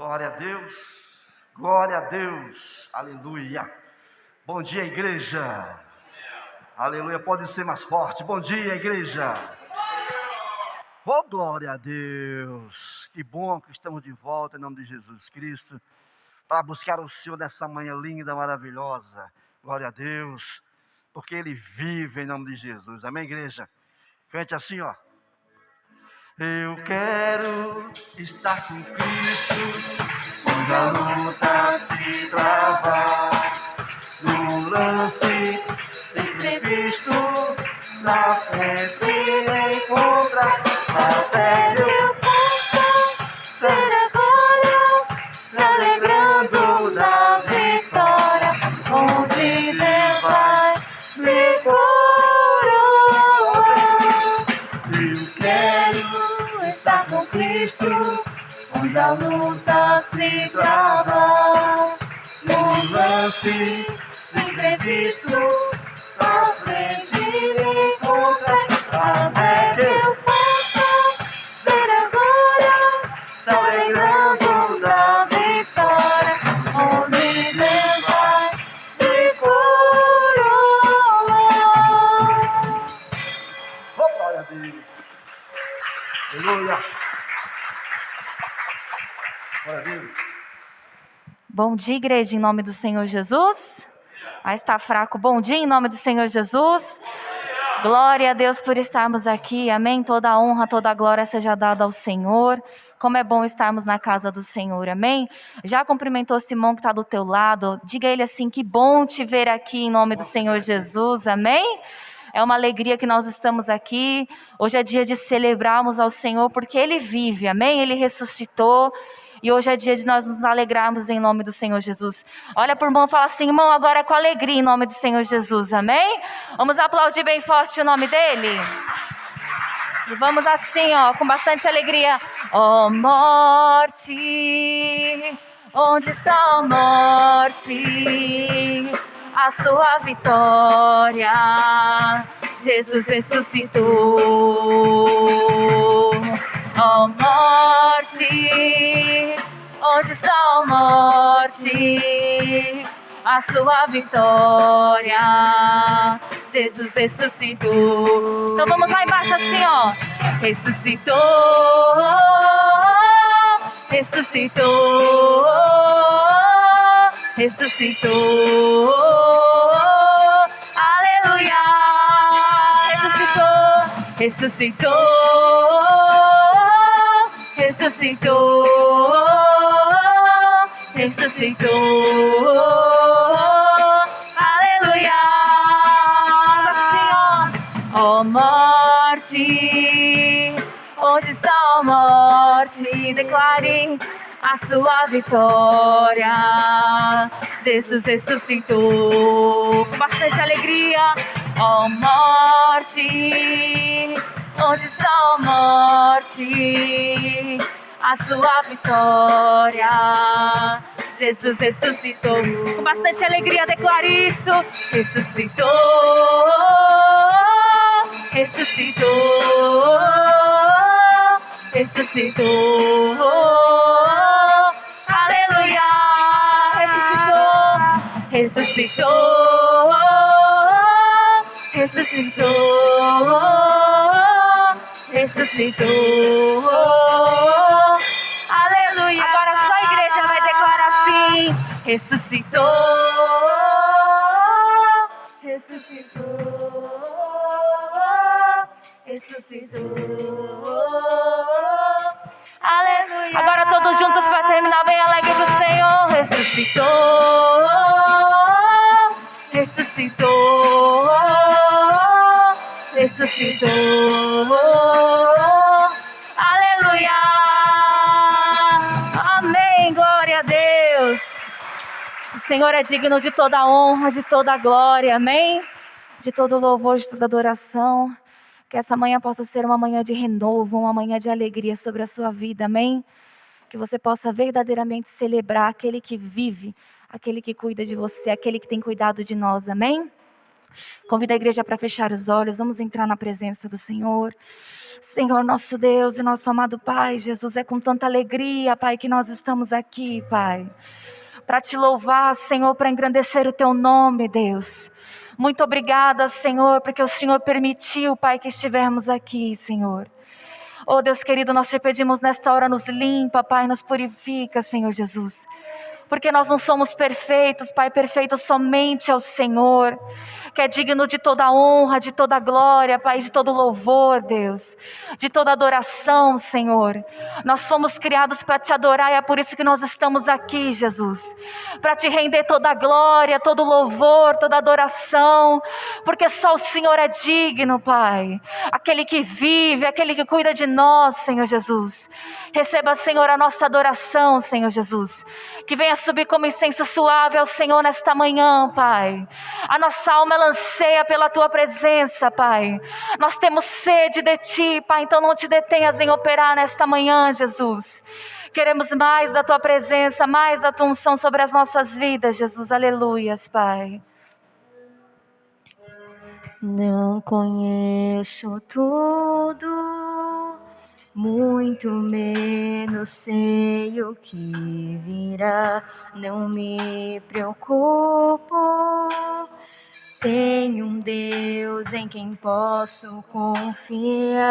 Glória a Deus, glória a Deus, aleluia. Bom dia, igreja. Aleluia, pode ser mais forte. Bom dia, igreja. Oh, glória a Deus. Que bom que estamos de volta em nome de Jesus Cristo, para buscar o Senhor nessa manhã linda, maravilhosa. Glória a Deus, porque Ele vive em nome de Jesus. Amém, igreja? Cante assim, ó. Eu quero estar com Cristo, onde a luta se travar, no lance imprevisto, na frente se encontrar, até eu possa ser agora, se alegrando da vitória, onde Deus vai me coroar. Eu quero estar com Cristo, onde a luta se trava, no lance imprevisto, na frente me encontra, até que eu possa ver agora, se alegrando da vitória, onde Deus vai me coroar. Oh, glória a Deus. Aleluia. Glória a Deus. Bom dia, igreja, em nome do Senhor Jesus. Está fraco. Bom dia, em nome do Senhor Jesus. Glória a Deus por estarmos aqui. Amém. Toda a honra, toda a glória seja dada ao Senhor. Como é bom estarmos na casa do Senhor. Amém. Já cumprimentou Simão que está do teu lado? Diga a ele assim: que bom te ver aqui em nome do Senhor Jesus. Amém. É uma alegria que nós estamos aqui. Hoje é dia de celebrarmos ao Senhor porque Ele vive. Amém. Ele ressuscitou. E hoje é dia de nós nos alegrarmos em nome do Senhor Jesus. Olha para o irmão e fala assim: irmão, agora é com alegria em nome do Senhor Jesus, amém? Vamos aplaudir bem forte o nome dele? E vamos assim, ó, com bastante alegria. Ó morte, onde está a morte? A sua vitória, Jesus ressuscitou. Ó morte, onde está a morte? A sua vitória, Jesus ressuscitou. Então vamos lá embaixo assim, ó. Ressuscitou, ressuscitou, ressuscitou. Aleluia, ressuscitou, ressuscitou, ressuscitou, ressuscitou. Aleluia, assim, ó. Ó morte, onde está a morte? Declare a sua vitória, Jesus ressuscitou. Com bastante alegria. Ó morte, onde está a morte? A sua vitória, Jesus ressuscitou. Com bastante alegria declare isso. Ressuscitou, ressuscitou, ressuscitou. Aleluia, ressuscitou, ressuscitou, ressuscitou, ressuscitou. Aleluia. Agora só a igreja vai declarar assim: ressuscitou, ressuscitou, ressuscitou. Aleluia. Agora todos juntos para terminar bem alegre pro Senhor. Ressuscitou, ressuscitou, ressuscitou. Aleluia. Amém. Glória a Deus. O Senhor é digno de toda a honra, de toda a glória. Amém. De todo louvor, de toda adoração. Que essa manhã possa ser uma manhã de renovo, uma manhã de alegria sobre a sua vida, amém? Que você possa verdadeiramente celebrar aquele que vive, aquele que cuida de você, aquele que tem cuidado de nós, amém? Convido a igreja para fechar os olhos, vamos entrar na presença do Senhor. Senhor, nosso Deus e nosso amado Pai, Jesus, é com tanta alegria, Pai, que nós estamos aqui, Pai, para te louvar, Senhor, para engrandecer o teu nome, Deus. Muito obrigada, Senhor, porque o Senhor permitiu, Pai, que estivermos aqui, Senhor. Oh, Deus querido, nós te pedimos nesta hora, nos limpa, Pai, nos purifica, Senhor Jesus. Porque nós não somos perfeitos, Pai, perfeito somente ao Senhor, que é digno de toda honra, de toda glória, Pai, de todo louvor, Deus, de toda adoração, Senhor. Nós fomos criados para te adorar e é por isso que nós estamos aqui, Jesus, para te render toda a glória, todo louvor, toda adoração, porque só o Senhor é digno, Pai, aquele que vive, aquele que cuida de nós, Senhor Jesus. Receba, Senhor, a nossa adoração, Senhor Jesus, que venha subir como incenso suave ao Senhor nesta manhã, Pai. A nossa alma ela anseia pela Tua presença, Pai. Nós temos sede de Ti, Pai, então não te detenhas em operar nesta manhã, Jesus. Queremos mais da Tua presença, mais da Tua unção sobre as nossas vidas, Jesus. Aleluias, Pai. Não conheço tudo, muito menos sei o que virá, não me preocupo, tenho um Deus em quem posso confiar.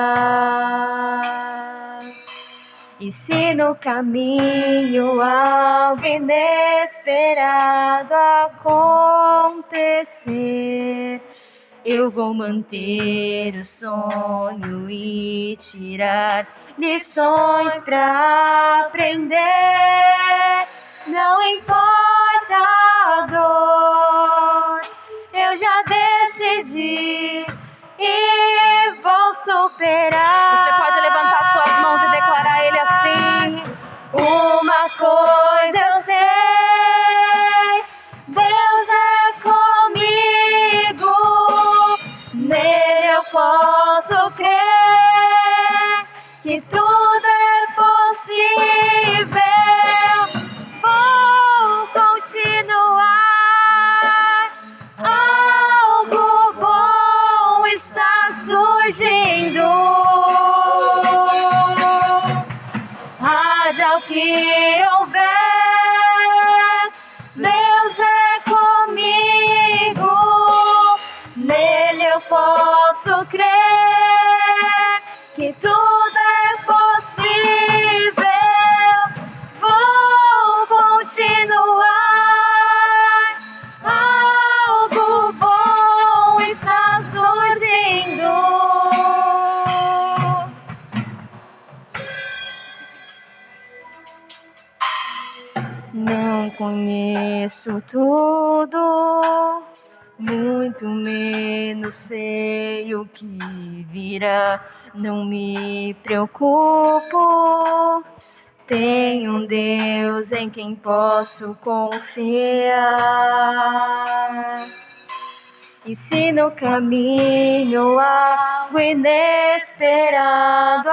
E se no caminho algo inesperado acontecer, eu vou manter o sonho e tirar lições pra aprender. Não importa a dor, eu já decidi e vou superar. Você pode levantar suas mãos e declarar a Ele assim: uma coisa eu sei, Deus é comigo, nele eu posso crer que tudo é possível. Vou continuar, algo bom está surgindo. Haja o que houver, Deus é comigo, nele eu posso crer que tudo é possível. Vou continuar, algo bom está surgindo. Não conheço tudo, muito menos sei o que virá, não me preocupo, tenho um Deus em quem posso confiar. E se no caminho algo inesperado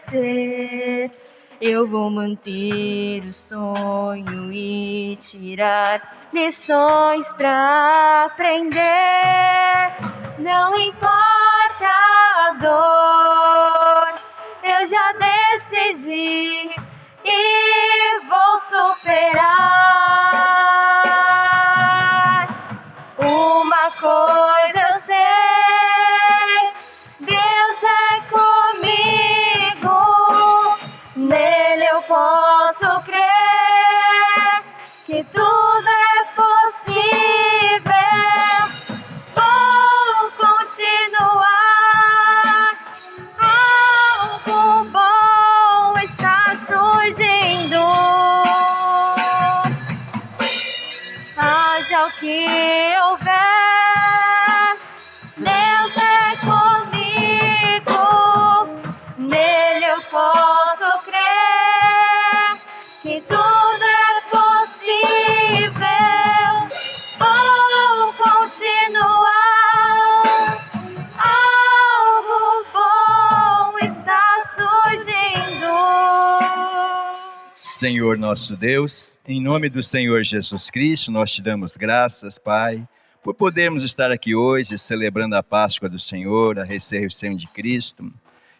acontecer, eu vou manter o sonho e tirar lições pra aprender. Não importa a dor, eu já decidi e vou superar. Uma coisa eu sei, Deus é comigo, nele eu posso crer que tudo é possível. Vou continuar, algo bom está surgindo. Haja o que houver, Deus é comigo, nele eu posso crer que tudo é possível. Vou continuar, algo bom está surgindo. Senhor nosso Deus, em nome do Senhor Jesus Cristo, nós te damos graças, Pai, por podermos estar aqui hoje celebrando a Páscoa do Senhor, a ressurreição de Cristo.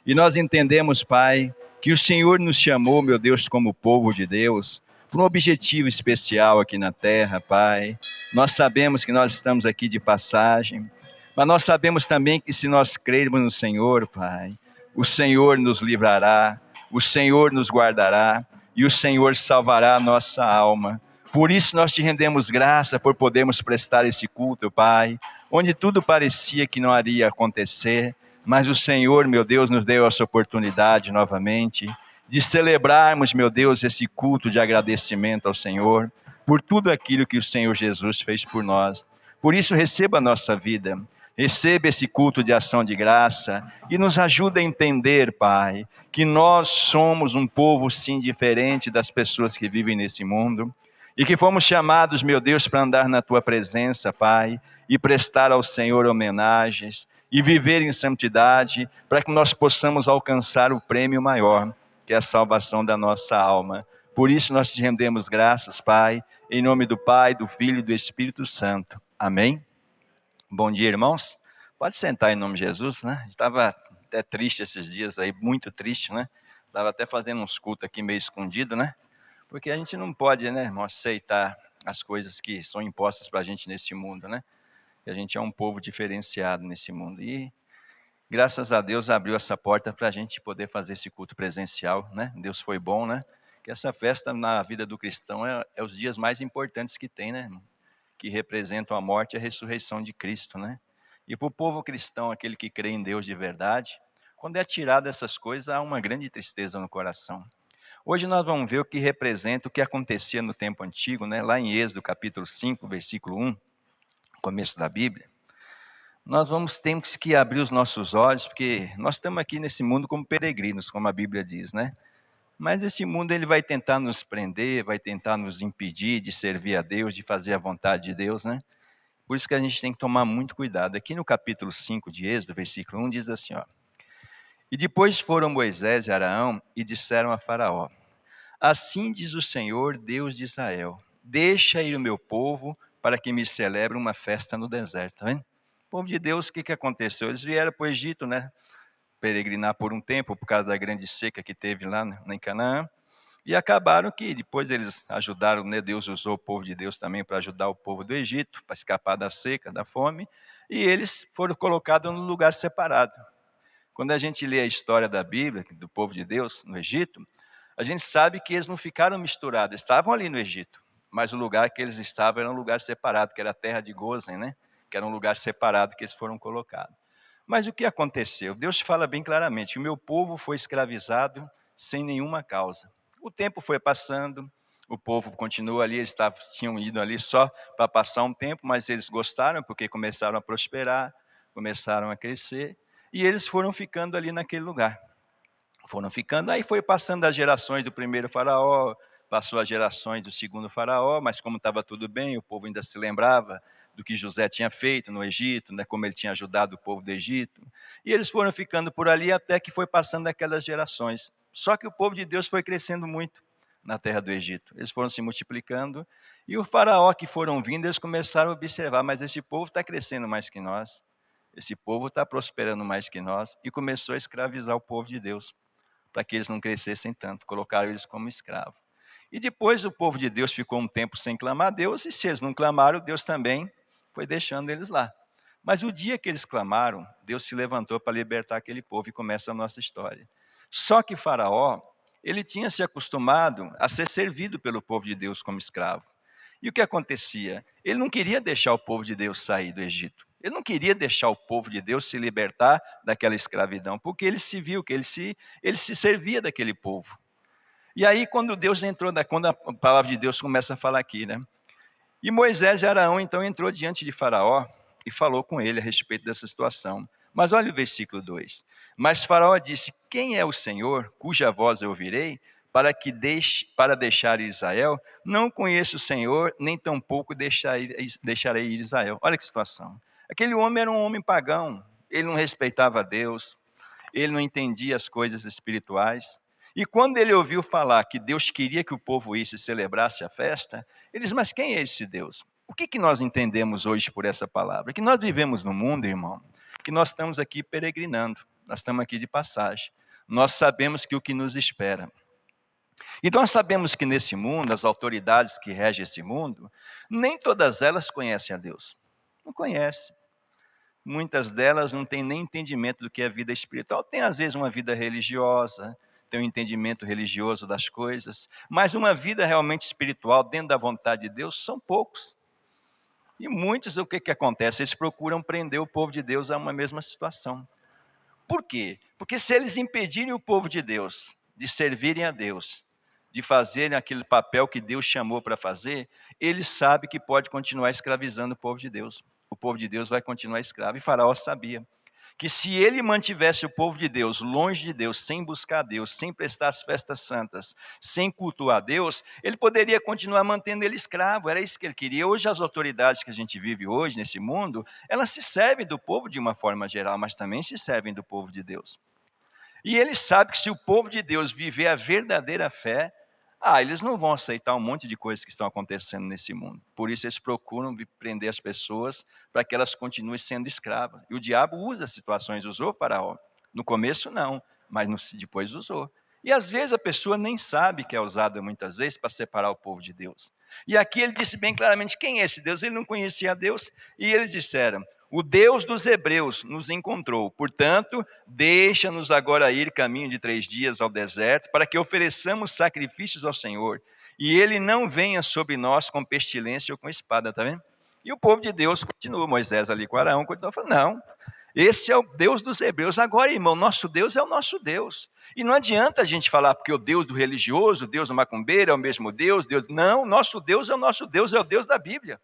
E nós entendemos, Pai, que o Senhor nos chamou, meu Deus, como povo de Deus, por um objetivo especial aqui na terra, Pai. Nós sabemos que nós estamos aqui de passagem, mas nós sabemos também que se nós crermos no Senhor, Pai, o Senhor nos livrará, o Senhor nos guardará e o Senhor salvará a nossa alma. Por isso nós te rendemos graça por podermos prestar esse culto, Pai, onde tudo parecia que não iria acontecer, mas o Senhor, meu Deus, nos deu essa oportunidade novamente de celebrarmos, meu Deus, esse culto de agradecimento ao Senhor por tudo aquilo que o Senhor Jesus fez por nós. Por isso, receba a nossa vida, receba esse culto de ação de graça e nos ajuda a entender, Pai, que nós somos um povo sim diferente das pessoas que vivem nesse mundo e que fomos chamados, meu Deus, para andar na Tua presença, Pai, e prestar ao Senhor homenagens e viver em santidade para que nós possamos alcançar o prêmio maior, que é a salvação da nossa alma. Por isso nós te rendemos graças, Pai, em nome do Pai, do Filho e do Espírito Santo. Amém? Bom dia, irmãos. Pode sentar em nome de Jesus, né? Estava até triste esses dias aí, muito triste, né? Estava até fazendo uns cultos aqui meio escondido, né? Porque a gente não pode, né, irmão, aceitar as coisas que são impostas para a gente nesse mundo, né? Que a gente é um povo diferenciado nesse mundo. E graças a Deus abriu essa porta para a gente poder fazer esse culto presencial, né? Deus foi bom, né? Que essa festa na vida do cristão é os dias mais importantes que tem, né, irmão? Que representam a morte e a ressurreição de Cristo, né? E para o povo cristão, aquele que crê em Deus de verdade, quando é tirado essas coisas, há uma grande tristeza no coração. Hoje nós vamos ver o que representa o que acontecia no tempo antigo, né? Lá em Êxodo capítulo 5, versículo 1, começo da Bíblia. Nós temos que abrir os nossos olhos, porque nós estamos aqui nesse mundo como peregrinos, como a Bíblia diz, né? Mas esse mundo ele vai tentar nos prender, vai tentar nos impedir de servir a Deus, de fazer a vontade de Deus, né? Por isso que a gente tem que tomar muito cuidado. Aqui no capítulo 5 de Êxodo, versículo 1, diz assim, ó. E depois foram Moisés e Arão e disseram a Faraó: assim diz o Senhor, Deus de Israel, deixa ir o meu povo para que me celebre uma festa no deserto. Tá vendo? O povo de Deus, o que aconteceu? Eles vieram para o Egito, né? Peregrinar por um tempo, por causa da grande seca que teve lá em Canaã. E acabaram que depois eles ajudaram, né? Deus usou o povo de Deus também para ajudar o povo do Egito, para escapar da seca, da fome. E eles foram colocados num lugar separado. Quando a gente lê a história da Bíblia, do povo de Deus no Egito, a gente sabe que eles não ficaram misturados, estavam ali no Egito, mas o lugar que eles estavam era um lugar separado, que era a terra de Gozen, né? Que era um lugar separado que eles foram colocados. Mas o que aconteceu? Deus fala bem claramente, o meu povo foi escravizado sem nenhuma causa. O tempo foi passando, o povo continua ali, eles tinham ido ali só para passar um tempo, mas eles gostaram porque começaram a prosperar, começaram a crescer, e eles foram ficando ali naquele lugar. Foram ficando, aí foi passando as gerações do primeiro faraó, passou as gerações do segundo faraó, mas como estava tudo bem, o povo ainda se lembrava do que José tinha feito no Egito, né, como ele tinha ajudado o povo do Egito. E eles foram ficando por ali até que foi passando aquelas gerações. Só que o povo de Deus foi crescendo muito na terra do Egito. Eles foram se multiplicando e o faraó que foram vindo, eles começaram a observar, mas esse povo está crescendo mais que nós. Esse povo está prosperando mais que nós e começou a escravizar o povo de Deus, para que eles não crescessem tanto, colocaram eles como escravos. E depois o povo de Deus ficou um tempo sem clamar a Deus, e se eles não clamaram, Deus também foi deixando eles lá. Mas o dia que eles clamaram, Deus se levantou para libertar aquele povo, e começa a nossa história. Só que Faraó, ele tinha se acostumado a ser servido pelo povo de Deus como escravo. E o que acontecia? Ele não queria deixar o povo de Deus sair do Egito. Ele não queria deixar o povo de Deus se libertar daquela escravidão, porque ele se viu que ele se servia daquele povo. E aí quando Deus entrou, quando a palavra de Deus começa a falar aqui, né? E Moisés e Arão então entrou diante de Faraó e falou com ele a respeito dessa situação. Mas olha o versículo 2. Mas Faraó disse: quem é o Senhor, cuja voz eu ouvirei, para deixar Israel? Não conheço o Senhor, nem tampouco deixarei ir Israel. Olha que situação. Aquele homem era um homem pagão, ele não respeitava a Deus, ele não entendia as coisas espirituais. E quando ele ouviu falar que Deus queria que o povo isso e celebrasse a festa, ele disse: mas quem é esse Deus? O que nós entendemos hoje por essa palavra? Que nós vivemos no mundo, irmão, que nós estamos aqui peregrinando, nós estamos aqui de passagem. Nós sabemos que o que nos espera. E nós sabemos que nesse mundo, as autoridades que regem esse mundo, nem todas elas conhecem a Deus. Não conhecem. Muitas delas não têm nem entendimento do que é vida espiritual. Tem às vezes uma vida religiosa, tem um entendimento religioso das coisas, mas uma vida realmente espiritual dentro da vontade de Deus são poucos. E muitos, o que acontece? Eles procuram prender o povo de Deus a uma mesma situação. Por quê? Porque se eles impedirem o povo de Deus de servirem a Deus, de fazerem aquele papel que Deus chamou para fazer, eles sabem que pode continuar escravizando o povo de Deus. O povo de Deus vai continuar escravo. E Faraó sabia que se ele mantivesse o povo de Deus longe de Deus, sem buscar a Deus, sem prestar as festas santas, sem cultuar a Deus, ele poderia continuar mantendo ele escravo. Era isso que ele queria. Hoje as autoridades que a gente vive hoje nesse mundo, elas se servem do povo de uma forma geral, mas também se servem do povo de Deus. E ele sabe que se o povo de Deus viver a verdadeira fé, eles não vão aceitar um monte de coisas que estão acontecendo nesse mundo. Por isso eles procuram prender as pessoas para que elas continuem sendo escravas. E o diabo usa situações, usou Faraó. No começo não, mas depois usou. E às vezes a pessoa nem sabe que é usada muitas vezes para separar o povo de Deus. E aqui ele disse bem claramente, quem é esse Deus? Ele não conhecia a Deus. E eles disseram, o Deus dos hebreus nos encontrou, portanto, deixa-nos agora ir caminho de 3 dias ao deserto, para que ofereçamos sacrifícios ao Senhor, e ele não venha sobre nós com pestilência ou com espada, tá vendo? E o povo de Deus continua, Moisés ali com Arão, continua falando, não, esse é o Deus dos hebreus. Agora, irmão, nosso Deus é o nosso Deus. E não adianta a gente falar, porque o Deus do religioso, o Deus do macumbeiro é o mesmo Deus. Não, nosso Deus é o nosso Deus, é o Deus da Bíblia.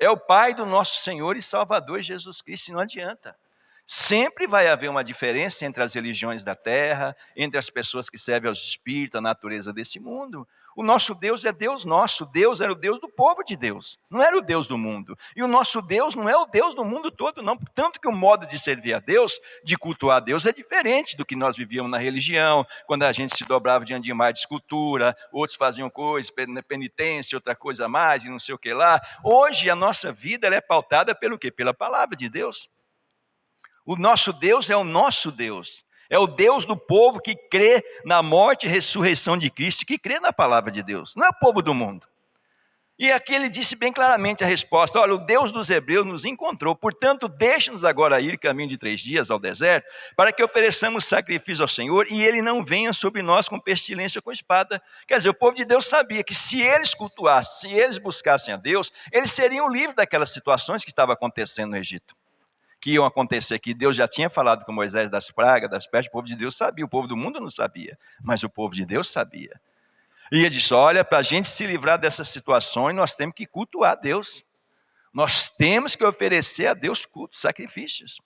É o Pai do nosso Senhor e Salvador Jesus Cristo, e não adianta. Sempre vai haver uma diferença entre as religiões da terra, entre as pessoas que servem aos espíritos, a natureza desse mundo. O nosso Deus é Deus nosso. Deus era o Deus do povo de Deus, não era o Deus do mundo. E o nosso Deus não é o Deus do mundo todo, não. Tanto que o modo de servir a Deus, de cultuar a Deus, é diferente do que nós vivíamos na religião, quando a gente se dobrava diante de imagem de escultura, outros faziam coisas, penitência, outra coisa a mais, e não sei o que lá. Hoje a nossa vida ela é pautada pelo quê? Pela palavra de Deus. O nosso Deus é o nosso Deus. É o Deus do povo que crê na morte e ressurreição de Cristo, que crê na palavra de Deus. Não é o povo do mundo. E aqui ele disse bem claramente a resposta. Olha, o Deus dos hebreus nos encontrou. Portanto, deixe-nos agora ir caminho de 3 dias ao deserto, para que ofereçamos sacrifício ao Senhor e ele não venha sobre nós com pestilência ou com espada. Quer dizer, o povo de Deus sabia que se eles cultuassem, se eles buscassem a Deus, eles seriam livres daquelas situações que estavam acontecendo no Egito. Que iam acontecer, que Deus já tinha falado com Moisés das pragas, das pestes, o povo de Deus sabia, o povo do mundo não sabia, mas o povo de Deus sabia. E ele disse, olha, para a gente se livrar dessas situações, nós temos que cultuar a Deus. Nós temos que oferecer a Deus cultos, sacrifícios.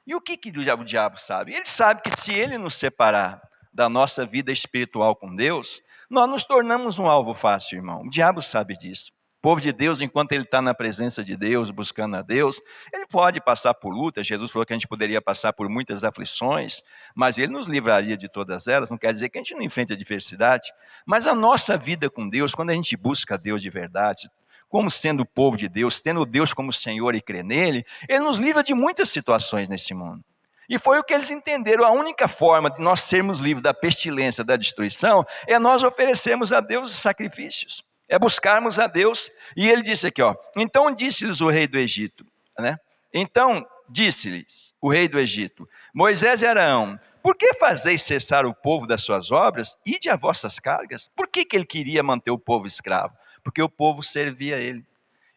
E o que o diabo sabe? Ele sabe que se ele nos separar da nossa vida espiritual com Deus, nós nos tornamos um alvo fácil, irmão. O diabo sabe disso. O povo de Deus, enquanto ele está na presença de Deus, buscando a Deus, ele pode passar por lutas. Jesus falou que a gente poderia passar por muitas aflições, mas ele nos livraria de todas elas. Não quer dizer que a gente não enfrente a adversidade, mas a nossa vida com Deus, quando a gente busca Deus de verdade, como sendo o povo de Deus, tendo Deus como Senhor e crer nele, ele nos livra de muitas situações nesse mundo. E foi o que eles entenderam, a única forma de nós sermos livres da pestilência, da destruição, é nós oferecermos a Deus os sacrifícios. É buscarmos a Deus. E ele disse aqui, então disse-lhes o rei do Egito, né? Então disse-lhes o rei do Egito, Moisés e Arão, por que fazeis cessar o povo das suas obras? Ide a vossas cargas. Por que ele queria manter o povo escravo? Porque o povo servia a ele.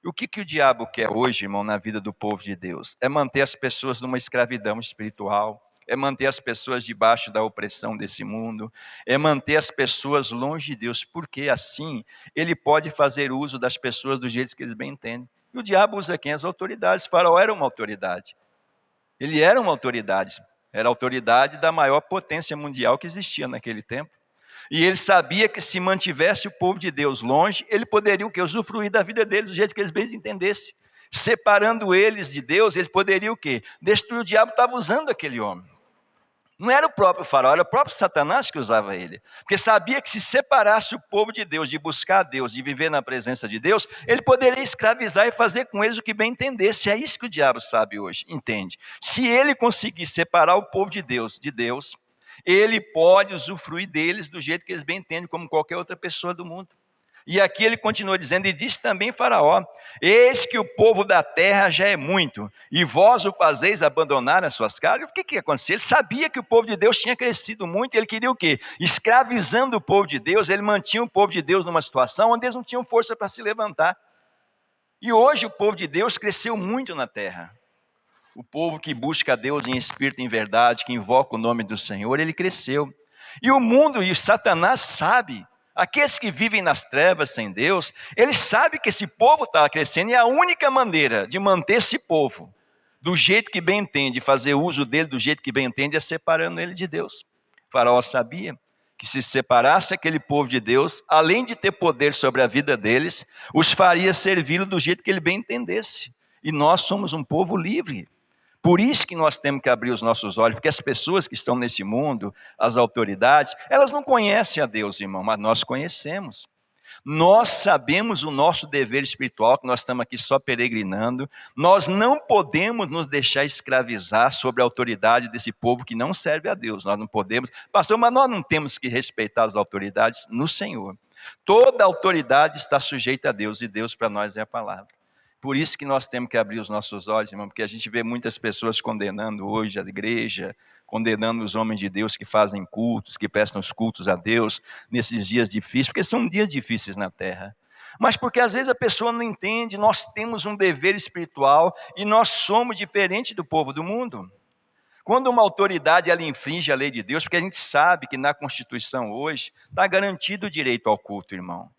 E o que o diabo quer hoje, irmão, na vida do povo de Deus? É manter as pessoas numa escravidão espiritual. É manter as pessoas debaixo da opressão desse mundo, é manter as pessoas longe de Deus, porque assim ele pode fazer uso das pessoas do jeito que eles bem entendem. E o diabo usa quem? As autoridades. Faraó era uma autoridade. Ele era uma autoridade. Era a autoridade da maior potência mundial que existia naquele tempo. E ele sabia que se mantivesse o povo de Deus longe, ele poderia o quê? Usufruir da vida deles do jeito que eles bem entendessem. Separando eles de Deus, eles poderiam o quê? Destruir. O diabo estava usando aquele homem. Não era o próprio faraó, era o próprio Satanás que usava ele. Porque sabia que se separasse o povo de Deus, de buscar a Deus, de viver na presença de Deus, ele poderia escravizar e fazer com eles o que bem entendesse. É isso que o diabo sabe hoje, entende? Se ele conseguir separar o povo de Deus, ele pode usufruir deles do jeito que eles bem entendem, como qualquer outra pessoa do mundo. E aqui ele continua dizendo, e disse também Faraó: eis que o povo da terra já é muito, e vós o fazeis abandonar as suas casas. O que aconteceu? Ele sabia que o povo de Deus tinha crescido muito, e ele queria o quê? Escravizando o povo de Deus, ele mantinha o povo de Deus numa situação onde eles não tinham força para se levantar. E hoje o povo de Deus cresceu muito na terra. O povo que busca a Deus em espírito e em verdade, que invoca o nome do Senhor, ele cresceu. E o mundo e o Satanás sabe. Aqueles que vivem nas trevas sem Deus, eles sabem que esse povo está crescendo, e a única maneira de manter esse povo do jeito que bem entende, fazer uso dele do jeito que bem entende, é separando ele de Deus. O faraó sabia que se separasse aquele povo de Deus, além de ter poder sobre a vida deles, os faria servi-lo do jeito que ele bem entendesse. E nós somos um povo livre. Por isso que nós temos que abrir os nossos olhos, porque as pessoas que estão nesse mundo, as autoridades, elas não conhecem a Deus, irmão, mas nós conhecemos. Nós sabemos o nosso dever espiritual, que nós estamos aqui só peregrinando. Nós não podemos nos deixar escravizar sobre a autoridade desse povo que não serve a Deus. Nós não podemos, pastor, mas nós não temos que respeitar as autoridades no Senhor. Toda autoridade está sujeita a Deus, e Deus para nós é a palavra. Por isso que nós temos que abrir os nossos olhos, irmão, porque a gente vê muitas pessoas condenando hoje a igreja, condenando os homens de Deus que fazem cultos, que prestam os cultos a Deus nesses dias difíceis, porque são dias difíceis na terra. Mas porque às vezes a pessoa não entende, nós temos um dever espiritual e nós somos diferentes do povo do mundo. Quando uma autoridade ela infringe a lei de Deus, porque a gente sabe que na Constituição hoje está garantido o direito ao culto, irmão.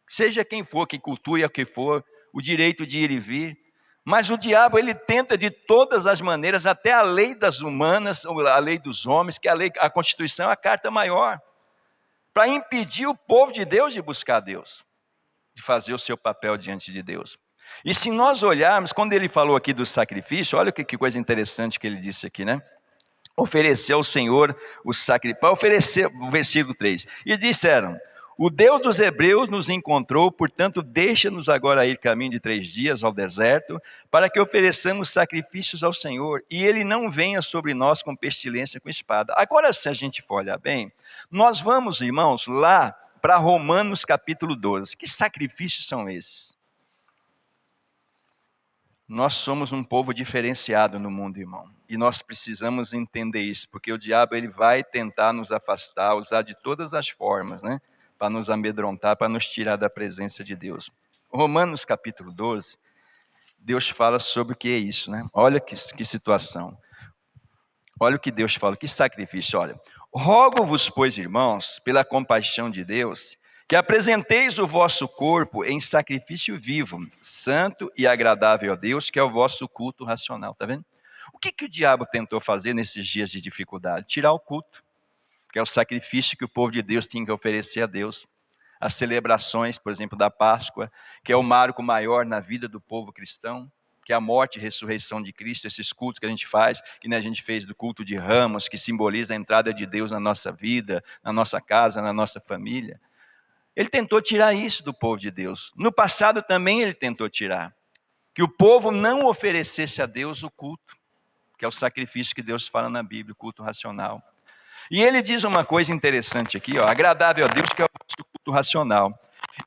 Seja quem for que cultue a que for, o direito de ir e vir, mas o diabo ele tenta de todas as maneiras, até a lei das humanas, a lei dos homens, que a Constituição é a carta maior, para impedir o povo de Deus de buscar a Deus, de fazer o seu papel diante de Deus. E se nós olharmos, quando ele falou aqui do sacrifício, olha que coisa interessante que ele disse aqui, né? Ofereceu ao Senhor o sacrifício, para oferecer, o versículo 3, e disseram: o Deus dos hebreus nos encontrou, portanto deixa-nos agora ir caminho de 3 dias ao deserto, para que ofereçamos sacrifícios ao Senhor, e Ele não venha sobre nós com pestilência, com espada. Agora, se a gente for olhar bem, nós vamos, irmãos, lá para Romanos capítulo 12. Que sacrifícios são esses? Nós somos um povo diferenciado no mundo, irmão, e nós precisamos entender isso, porque o diabo ele vai tentar nos afastar, usar de todas as formas, né? Para nos amedrontar, para nos tirar da presença de Deus. Romanos capítulo 12, Deus fala sobre o que é isso, né? Olha que situação. Olha o que Deus fala, que sacrifício, olha. Rogo-vos, pois, irmãos, pela compaixão de Deus, que apresenteis o vosso corpo em sacrifício vivo, santo e agradável a Deus, que é o vosso culto racional, tá vendo? O que o diabo tentou fazer nesses dias de dificuldade? Tirar o culto, que é o sacrifício que o povo de Deus tinha que oferecer a Deus. As celebrações, por exemplo, da Páscoa, que é o marco maior na vida do povo cristão, que é a morte e ressurreição de Cristo, esses cultos que a gente faz, que a gente fez do culto de Ramos, que simboliza a entrada de Deus na nossa vida, na nossa casa, na nossa família. Ele tentou tirar isso do povo de Deus. No passado também ele tentou tirar, que o povo não oferecesse a Deus o culto, que é o sacrifício que Deus fala na Bíblia, o culto racional. E ele diz uma coisa interessante aqui, ó, agradável a Deus, que é o vosso culto racional.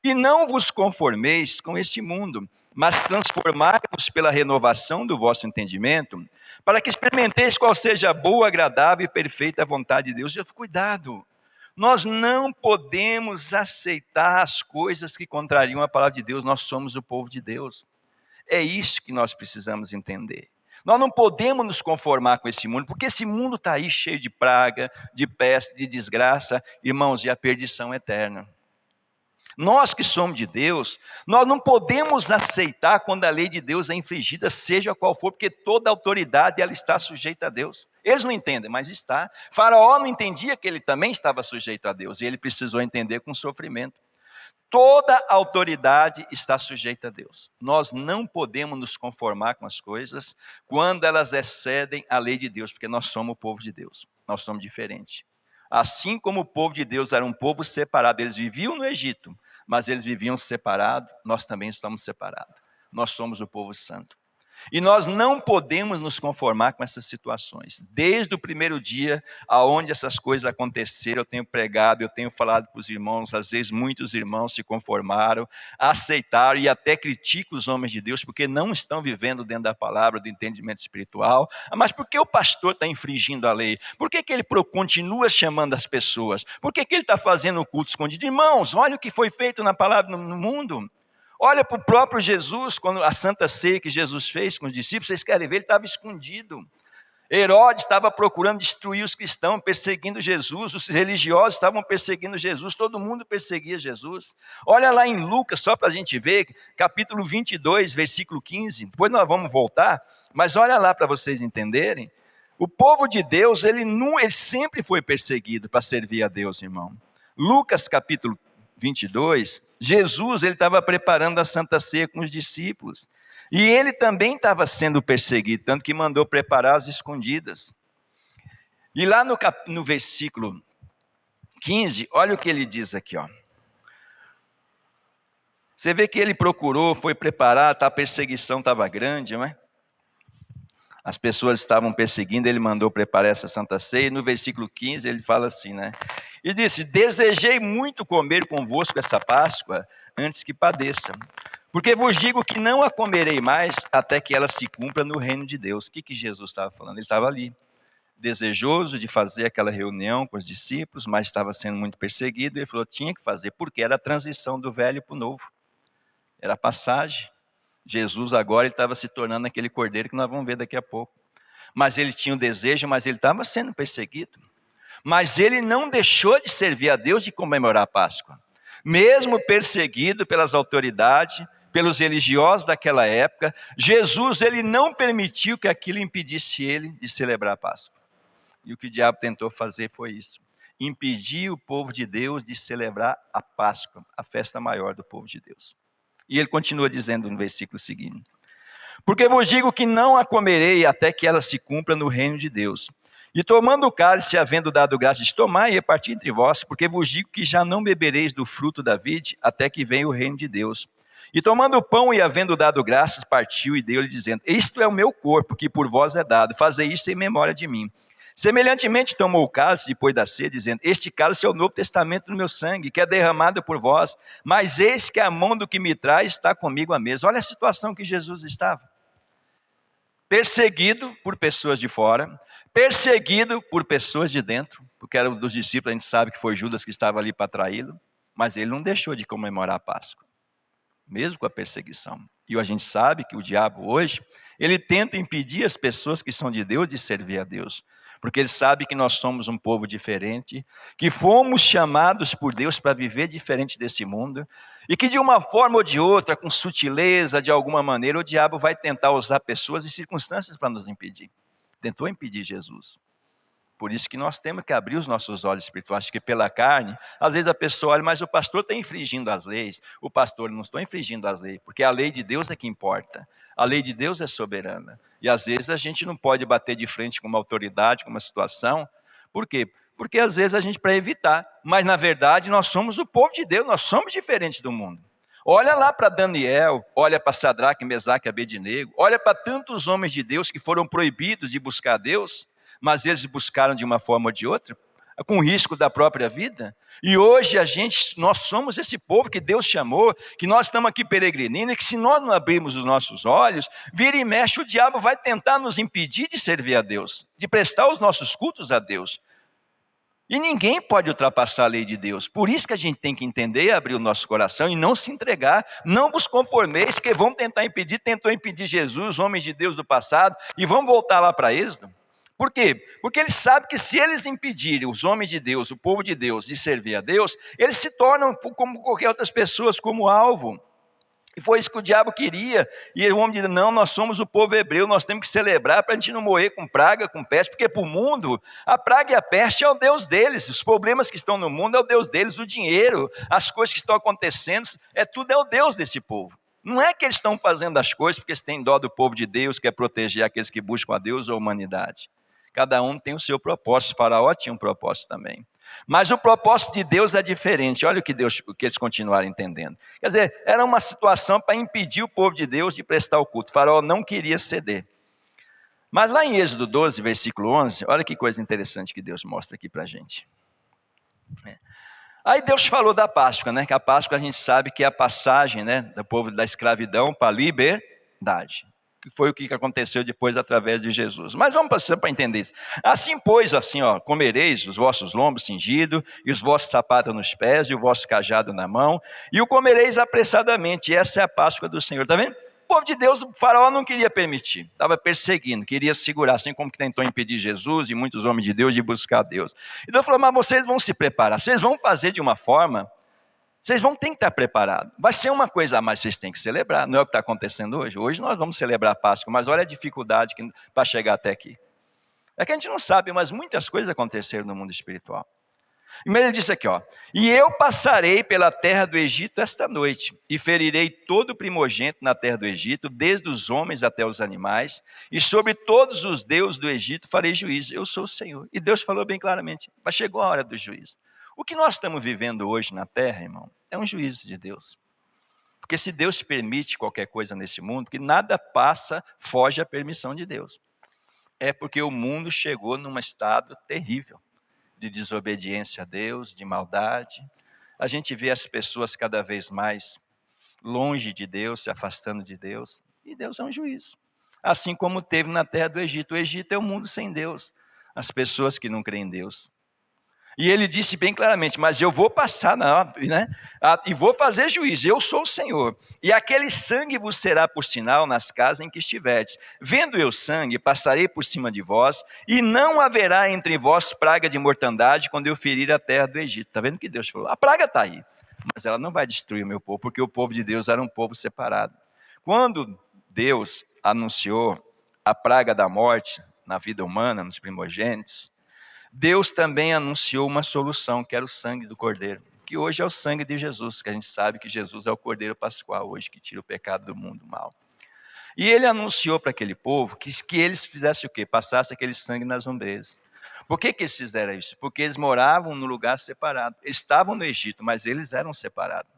E não vos conformeis com este mundo, mas transformai-vos pela renovação do vosso entendimento, para que experimenteis qual seja a boa, agradável e perfeita vontade de Deus. Cuidado, nós não podemos aceitar as coisas que contrariam a palavra de Deus, nós somos o povo de Deus. É isso que nós precisamos entender. Nós não podemos nos conformar com esse mundo, porque esse mundo está aí cheio de praga, de peste, de desgraça, irmãos, e a perdição eterna. Nós que somos de Deus, nós não podemos aceitar quando a lei de Deus é infligida, seja qual for, porque toda autoridade ela está sujeita a Deus. Eles não entendem, mas está. Faraó não entendia que ele também estava sujeito a Deus, e ele precisou entender com sofrimento. Toda autoridade está sujeita a Deus. Nós não podemos nos conformar com as coisas quando elas excedem a lei de Deus, porque nós somos o povo de Deus. nós somos diferentes. Assim como o povo de Deus era um povo separado, eles viviam no Egito, mas eles viviam separados, nós também estamos separados. Nós somos o povo santo. E nós não podemos nos conformar com essas situações. Desde o primeiro dia, aonde essas coisas aconteceram, eu tenho pregado, eu tenho falado para os irmãos, às vezes muitos irmãos se conformaram, aceitaram e até criticam os homens de Deus, porque não estão vivendo dentro da palavra, do entendimento espiritual. Mas por que o pastor está infringindo a lei? Por que ele continua chamando as pessoas? Por que ele está fazendo o culto escondido? Irmãos, olha o que foi feito na palavra no mundo. Olha para o próprio Jesus, quando a Santa Ceia que Jesus fez com os discípulos, vocês querem ver, ele estava escondido. Herodes estava procurando destruir os cristãos, perseguindo Jesus, os religiosos estavam perseguindo Jesus, todo mundo perseguia Jesus. Olha lá em Lucas, só para a gente ver, capítulo 22, versículo 15, depois nós vamos voltar, mas olha lá para vocês entenderem. O povo de Deus, ele sempre foi perseguido para servir a Deus, irmão. Lucas capítulo 22, Jesus ele estava preparando a Santa Ceia com os discípulos. E ele também estava sendo perseguido, tanto que mandou preparar as escondidas. E lá no versículo 15, olha o que ele diz aqui. Ó. Você vê que ele procurou, foi preparar, a perseguição estava grande, não é? As pessoas estavam perseguindo, ele mandou preparar essa Santa Ceia. E no versículo 15 ele fala assim, né? E disse, desejei muito comer convosco essa Páscoa antes que padeça. Porque vos digo que não a comerei mais até que ela se cumpra no reino de Deus. O que Jesus estava falando? Ele estava ali, desejoso de fazer aquela reunião com os discípulos, mas estava sendo muito perseguido. Ele falou, tinha que fazer, porque era a transição do velho para o novo. Era a passagem. Jesus agora estava se tornando aquele cordeiro que nós vamos ver daqui a pouco. Mas ele tinha um desejo, mas ele estava sendo perseguido. Mas ele não deixou de servir a Deus, de comemorar a Páscoa. Mesmo perseguido pelas autoridades, pelos religiosos daquela época, Jesus ele não permitiu que aquilo impedisse ele de celebrar a Páscoa. E o que o diabo tentou fazer foi isso. Impedir o povo de Deus de celebrar a Páscoa, a festa maior do povo de Deus. E ele continua dizendo no versículo seguinte. Porque vos digo que não a comerei até que ela se cumpra no reino de Deus. E tomando o cálice, havendo dado graças, tomai e reparti entre vós, porque vos digo que já não bebereis do fruto da vide, até que venha o reino de Deus. E tomando o pão e havendo dado graças, partiu e deu-lhe, dizendo, isto é o meu corpo, que por vós é dado, fazei isso em memória de mim. Semelhantemente tomou o cálice depois da ceia, dizendo, este cálice é o novo testamento do meu sangue, que é derramado por vós, mas eis que a mão do que me traz está comigo à mesa. Olha a situação que Jesus estava. Perseguido por pessoas de fora, perseguido por pessoas de dentro, porque era um dos discípulos, a gente sabe que foi Judas que estava ali para traí-lo, mas ele não deixou de comemorar a Páscoa, mesmo com a perseguição. E a gente sabe que o diabo hoje, ele tenta impedir as pessoas que são de Deus de servir a Deus, porque ele sabe que nós somos um povo diferente, que fomos chamados por Deus para viver diferente desse mundo, e que de uma forma ou de outra, com sutileza, de alguma maneira, o diabo vai tentar usar pessoas e circunstâncias para nos impedir. Tentou impedir Jesus. Por isso que nós temos que abrir os nossos olhos espirituais, que pela carne, às vezes a pessoa olha, mas o pastor está infringindo as leis. O pastor não está infringindo as leis, porque a lei de Deus é que importa. A lei de Deus é soberana. E às vezes a gente não pode bater de frente com uma autoridade, com uma situação. Por quê? Porque às vezes a gente para evitar. Mas na verdade nós somos o povo de Deus, nós somos diferentes do mundo. Olha lá para Daniel, olha para Sadraque, Mesaque e Abednego, olha para tantos homens de Deus que foram proibidos de buscar Deus, mas eles buscaram de uma forma ou de outra, com risco da própria vida. E hoje nós somos esse povo que Deus chamou, que nós estamos aqui peregrinando, e que se nós não abrirmos os nossos olhos, vira e mexe, o diabo vai tentar nos impedir de servir a Deus, de prestar os nossos cultos a Deus. E ninguém pode ultrapassar a lei de Deus. Por isso que a gente tem que entender, abrir o nosso coração e não se entregar. Não vos conformeis, porque vão tentar impedir, tentou impedir Jesus, homens de Deus do passado, e vamos voltar lá para Êxodo. Por quê? Porque eles sabem que se eles impedirem os homens de Deus, o povo de Deus, de servir a Deus, eles se tornam como qualquer outras pessoas, como alvo. E foi isso que o diabo queria. E o homem disse, não, nós somos o povo hebreu, nós temos que celebrar para a gente não morrer com praga, com peste, porque para o mundo, a praga e a peste é o Deus deles, os problemas que estão no mundo é o Deus deles, o dinheiro, as coisas que estão acontecendo, tudo é o Deus desse povo. Não é que eles estão fazendo as coisas porque eles têm dó do povo de Deus, quer proteger aqueles que buscam a Deus ou a humanidade. Cada um tem o seu propósito. O faraó tinha um propósito também. Mas o propósito de Deus é diferente. Olha o que eles continuaram entendendo. Quer dizer, era uma situação para impedir o povo de Deus de prestar o culto. O faraó não queria ceder. Mas lá em Êxodo 12, versículo 11, olha que coisa interessante que Deus mostra aqui para a gente. Aí Deus falou da Páscoa, né? Que a Páscoa a gente sabe que é a passagem, né, do povo da escravidão para a liberdade. Que foi o que aconteceu depois através de Jesus. Mas vamos passar para entender isso. Assim, pois, assim, comereis os vossos lombos cingidos, e os vossos sapatos nos pés, e o vosso cajado na mão, e o comereis apressadamente. E essa é a Páscoa do Senhor. Está vendo? O povo de Deus, o faraó não queria permitir, estava perseguindo, queria segurar, assim como que tentou impedir Jesus e muitos homens de Deus de buscar Deus. Então ele falou, mas vocês vão se preparar, vocês vão fazer de uma forma, vocês vão ter que estar preparados. Vai ser uma coisa a mais, vocês têm que celebrar, não é o que está acontecendo hoje. Hoje nós vamos celebrar a Páscoa, mas olha a dificuldade para chegar até aqui. É que a gente não sabe, mas muitas coisas aconteceram no mundo espiritual. Mas ele disse aqui, e eu passarei pela terra do Egito esta noite, e ferirei todo o primogênito na terra do Egito, desde os homens até os animais, e sobre todos os deuses do Egito farei juízo, eu sou o Senhor. E Deus falou bem claramente, mas chegou a hora do juízo. O que nós estamos vivendo hoje na terra, irmão, é um juízo de Deus. Porque se Deus permite qualquer coisa nesse mundo, que nada passa, foge à permissão de Deus. É porque o mundo chegou num estado terrível de desobediência a Deus, de maldade. A gente vê as pessoas cada vez mais longe de Deus, se afastando de Deus, e Deus é um juiz. Assim como teve na terra do Egito. O Egito é um mundo sem Deus, as pessoas que não creem em Deus. E ele disse bem claramente, mas eu vou passar, e vou fazer juízo, eu sou o Senhor. E aquele sangue vos será por sinal nas casas em que estiverdes. Vendo eu sangue, passarei por cima de vós, e não haverá entre vós praga de mortandade quando eu ferir a terra do Egito. Está vendo o que Deus falou? A praga está aí, mas ela não vai destruir o meu povo, porque o povo de Deus era um povo separado. Quando Deus anunciou a praga da morte na vida humana, nos primogênitos, Deus também anunciou uma solução, que era o sangue do Cordeiro, que hoje é o sangue de Jesus, que a gente sabe que Jesus é o Cordeiro Pascual hoje, que tira o pecado do mundo mal. E ele anunciou para aquele povo que eles fizessem o quê? Passassem aquele sangue nas ombreiras. Por que eles fizeram isso? Porque eles moravam num lugar separado. Eles estavam no Egito, mas eles eram separados.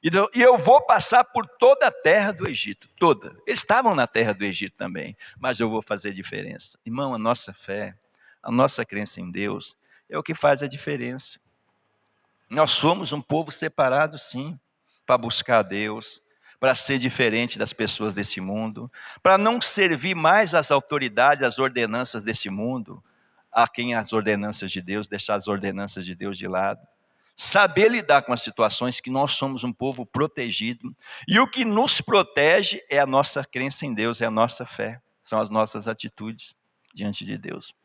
E eu vou passar por toda a terra do Egito, toda. Eles estavam na terra do Egito também, mas eu vou fazer diferença. Irmão, a nossa fé, a nossa crença em Deus é o que faz a diferença. Nós somos um povo separado, sim, para buscar a Deus, para ser diferente das pessoas desse mundo, para não servir mais às autoridades, às ordenanças desse mundo, a quem as ordenanças de Deus, deixar as ordenanças de Deus de lado. Saber lidar com as situações, que nós somos um povo protegido, e o que nos protege é a nossa crença em Deus, é a nossa fé, são as nossas atitudes diante de Deus.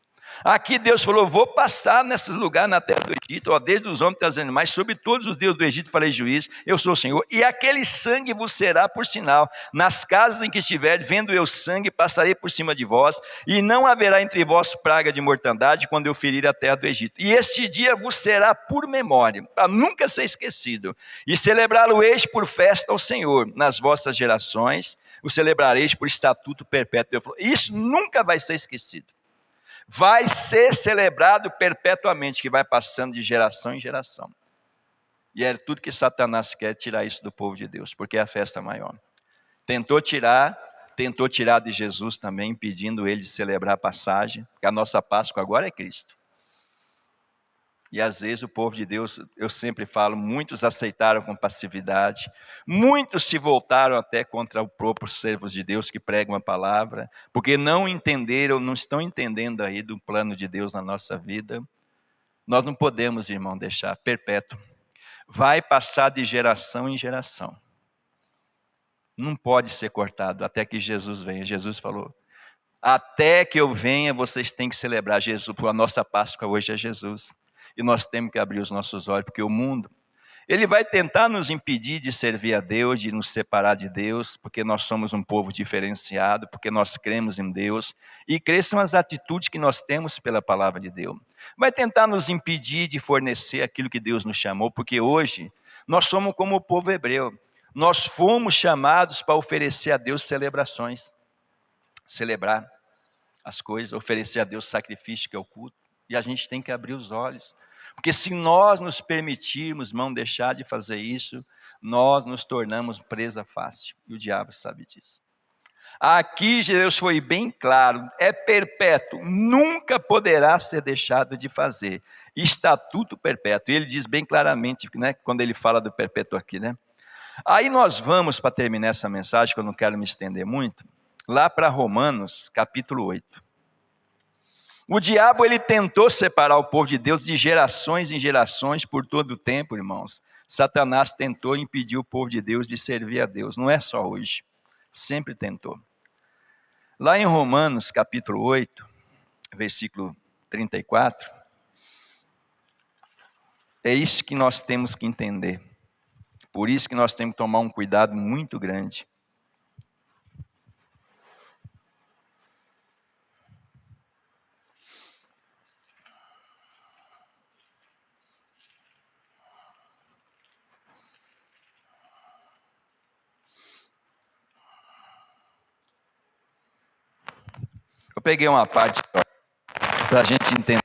Aqui Deus falou, vou passar nesse lugar na terra do Egito, desde os homens até os animais, sobre todos os deuses do Egito farei juízo, eu sou o Senhor, e aquele sangue vos será por sinal, nas casas em que estiver, vendo eu sangue, passarei por cima de vós, e não haverá entre vós praga de mortandade, quando eu ferir a terra do Egito, e este dia vos será por memória, para nunca ser esquecido, e celebrá-lo-eis por festa ao Senhor, nas vossas gerações, o celebrareis por estatuto perpétuo. Isso nunca vai ser esquecido. Vai ser celebrado perpetuamente, que vai passando de geração em geração. E é tudo que Satanás quer, tirar isso do povo de Deus, porque é a festa maior. Tentou tirar de Jesus também, impedindo ele de celebrar a passagem, porque a nossa Páscoa agora é Cristo. E às vezes o povo de Deus, eu sempre falo, muitos aceitaram com passividade, muitos se voltaram até contra o próprio servos de Deus que pregam a palavra, porque não entenderam, não estão entendendo aí do plano de Deus na nossa vida. Nós não podemos, irmão, deixar perpétuo. Vai passar de geração em geração. Não pode ser cortado até que Jesus venha. Jesus falou, até que eu venha, vocês têm que celebrar Jesus, porque a nossa Páscoa hoje é Jesus. E nós temos que abrir os nossos olhos, porque o mundo, ele vai tentar nos impedir de servir a Deus, de nos separar de Deus, porque nós somos um povo diferenciado, porque nós cremos em Deus, e crer são as atitudes que nós temos pela palavra de Deus. Vai tentar nos impedir de fornecer aquilo que Deus nos chamou, porque hoje nós somos como o povo hebreu, nós fomos chamados para oferecer a Deus celebrações, celebrar. as coisas, oferecer a Deus sacrifício, que é o culto. E a gente tem que abrir os olhos. Porque se nós nos permitirmos, irmão, deixar de fazer isso, nós nos tornamos presa fácil. E o diabo sabe disso. Aqui Deus foi bem claro, é perpétuo, nunca poderá ser deixado de fazer. Estatuto perpétuo. E ele diz bem claramente, né, quando ele fala do perpétuo aqui, né? Aí nós vamos, para terminar essa mensagem, que eu não quero me estender muito, lá para Romanos, capítulo 8. O diabo, ele tentou separar o povo de Deus de gerações em gerações por todo o tempo, irmãos. Satanás tentou impedir o povo de Deus de servir a Deus, não é só hoje, sempre tentou. Lá em Romanos, capítulo 8, versículo 34, é isso que nós temos que entender. Por isso que nós temos que tomar um cuidado muito grande. Eu peguei uma parte para a gente entender.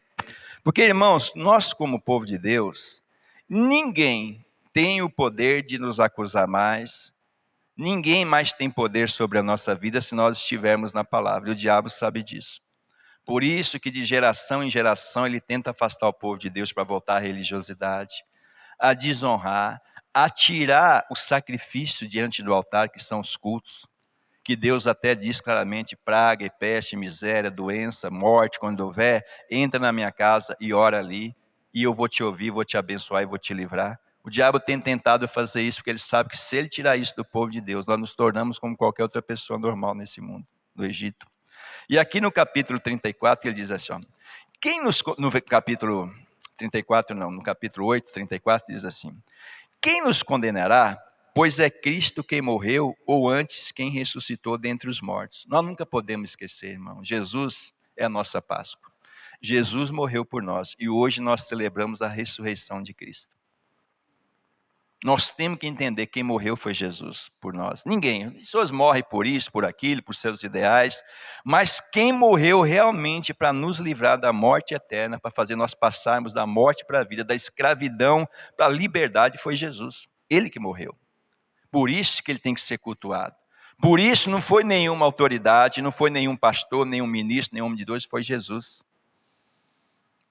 Porque, irmãos, nós como povo de Deus, ninguém tem o poder de nos acusar mais, ninguém mais tem poder sobre a nossa vida se nós estivermos na palavra, e o diabo sabe disso. Por isso que de geração em geração ele tenta afastar o povo de Deus para voltar à religiosidade, a desonrar, a tirar o sacrifício diante do altar, que são os cultos, que Deus até diz claramente, praga e peste, miséria, doença, morte, quando houver, entra na minha casa e ora ali, e eu vou te ouvir, vou te abençoar e vou te livrar. O diabo tem tentado fazer isso, porque ele sabe que se ele tirar isso do povo de Deus, nós nos tornamos como qualquer outra pessoa normal nesse mundo, no Egito. E aqui no capítulo 34, ele diz assim, ó, no capítulo 34 não, no capítulo 8, 34, diz assim, quem nos condenará? Pois é Cristo quem morreu, ou antes quem ressuscitou dentre os mortos. Nós nunca podemos esquecer, irmão, Jesus é a nossa Páscoa. Jesus morreu por nós, e hoje nós celebramos a ressurreição de Cristo. Nós temos que entender quem morreu foi Jesus por nós. Ninguém. As pessoas morrem por isso, por aquilo, por seus ideais. Mas quem morreu realmente para nos livrar da morte eterna, para fazer nós passarmos da morte para a vida, da escravidão para a liberdade, foi Jesus. Ele que morreu. Por isso que ele tem que ser cultuado. Por isso não foi nenhuma autoridade, não foi nenhum pastor, nenhum ministro, nenhum homem de Deus, foi Jesus.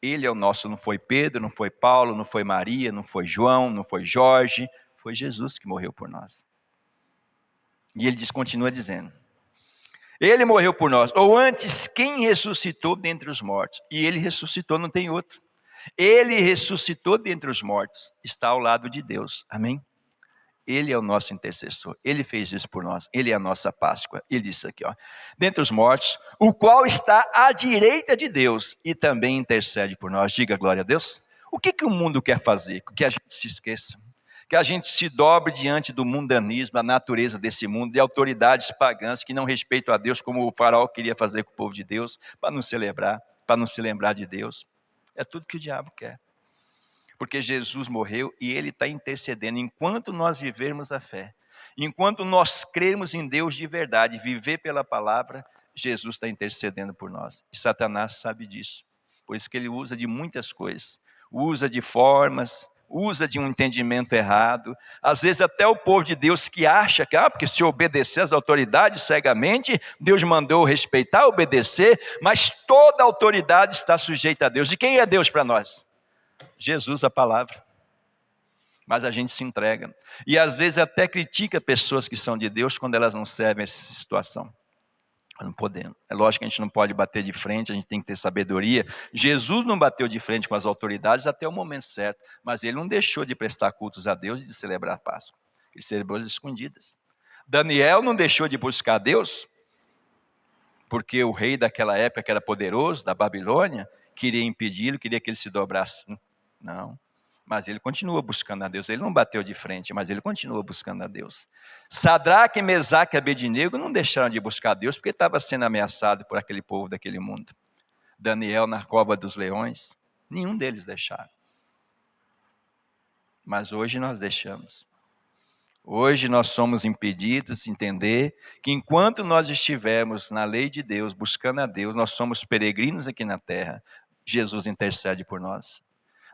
Ele é o nosso, não foi Pedro, não foi Paulo, não foi Maria, não foi João, não foi Jorge, foi Jesus que morreu por nós. E ele continua dizendo, ele morreu por nós, ou antes quem ressuscitou dentre os mortos, e ele ressuscitou, não tem outro. Ele ressuscitou dentre os mortos, está ao lado de Deus, amém? Ele é o nosso intercessor, ele fez isso por nós, ele é a nossa Páscoa. Ele disse aqui, ó, dentre os mortos, o qual está à direita de Deus e também intercede por nós. Diga glória a Deus. O que o mundo quer fazer? Que a gente se esqueça, que a gente se dobre diante do mundanismo, da natureza desse mundo, de autoridades pagãs que não respeitam a Deus, como o faraó queria fazer com o povo de Deus, para não celebrar, para não se lembrar de Deus. É tudo que o diabo quer. Porque Jesus morreu e ele está intercedendo. Enquanto nós vivermos a fé, enquanto nós crermos em Deus de verdade, viver pela palavra, Jesus está intercedendo por nós. E Satanás sabe disso. Por isso que ele usa de muitas coisas. Usa de formas, usa de um entendimento errado. Às vezes até o povo de Deus que acha que, porque se obedecer às autoridades cegamente, Deus mandou respeitar, obedecer, mas toda autoridade está sujeita a Deus. E quem é Deus para nós? Jesus, a palavra. Mas a gente se entrega. E às vezes até critica pessoas que são de Deus quando elas não servem essa situação. Não podemos. É lógico que a gente não pode bater de frente, a gente tem que ter sabedoria. Jesus não bateu de frente com as autoridades até o momento certo, mas ele não deixou de prestar cultos a Deus e de celebrar a Páscoa. Ele celebrou as escondidas. Daniel não deixou de buscar a Deus, porque o rei daquela época, que era poderoso, da Babilônia, queria impedi-lo, queria que ele se dobrasse. Não, mas ele continua buscando a Deus. Ele não bateu de frente, mas ele continua buscando a Deus. Sadraque, Mesaque e Abednego não deixaram de buscar a Deus porque estava sendo ameaçado por aquele povo daquele mundo. Daniel na cova dos leões, nenhum deles deixaram. Mas hoje nós deixamos. Hoje nós somos impedidos de entender que enquanto nós estivermos na lei de Deus, buscando a Deus, nós somos peregrinos aqui na terra, Jesus intercede por nós.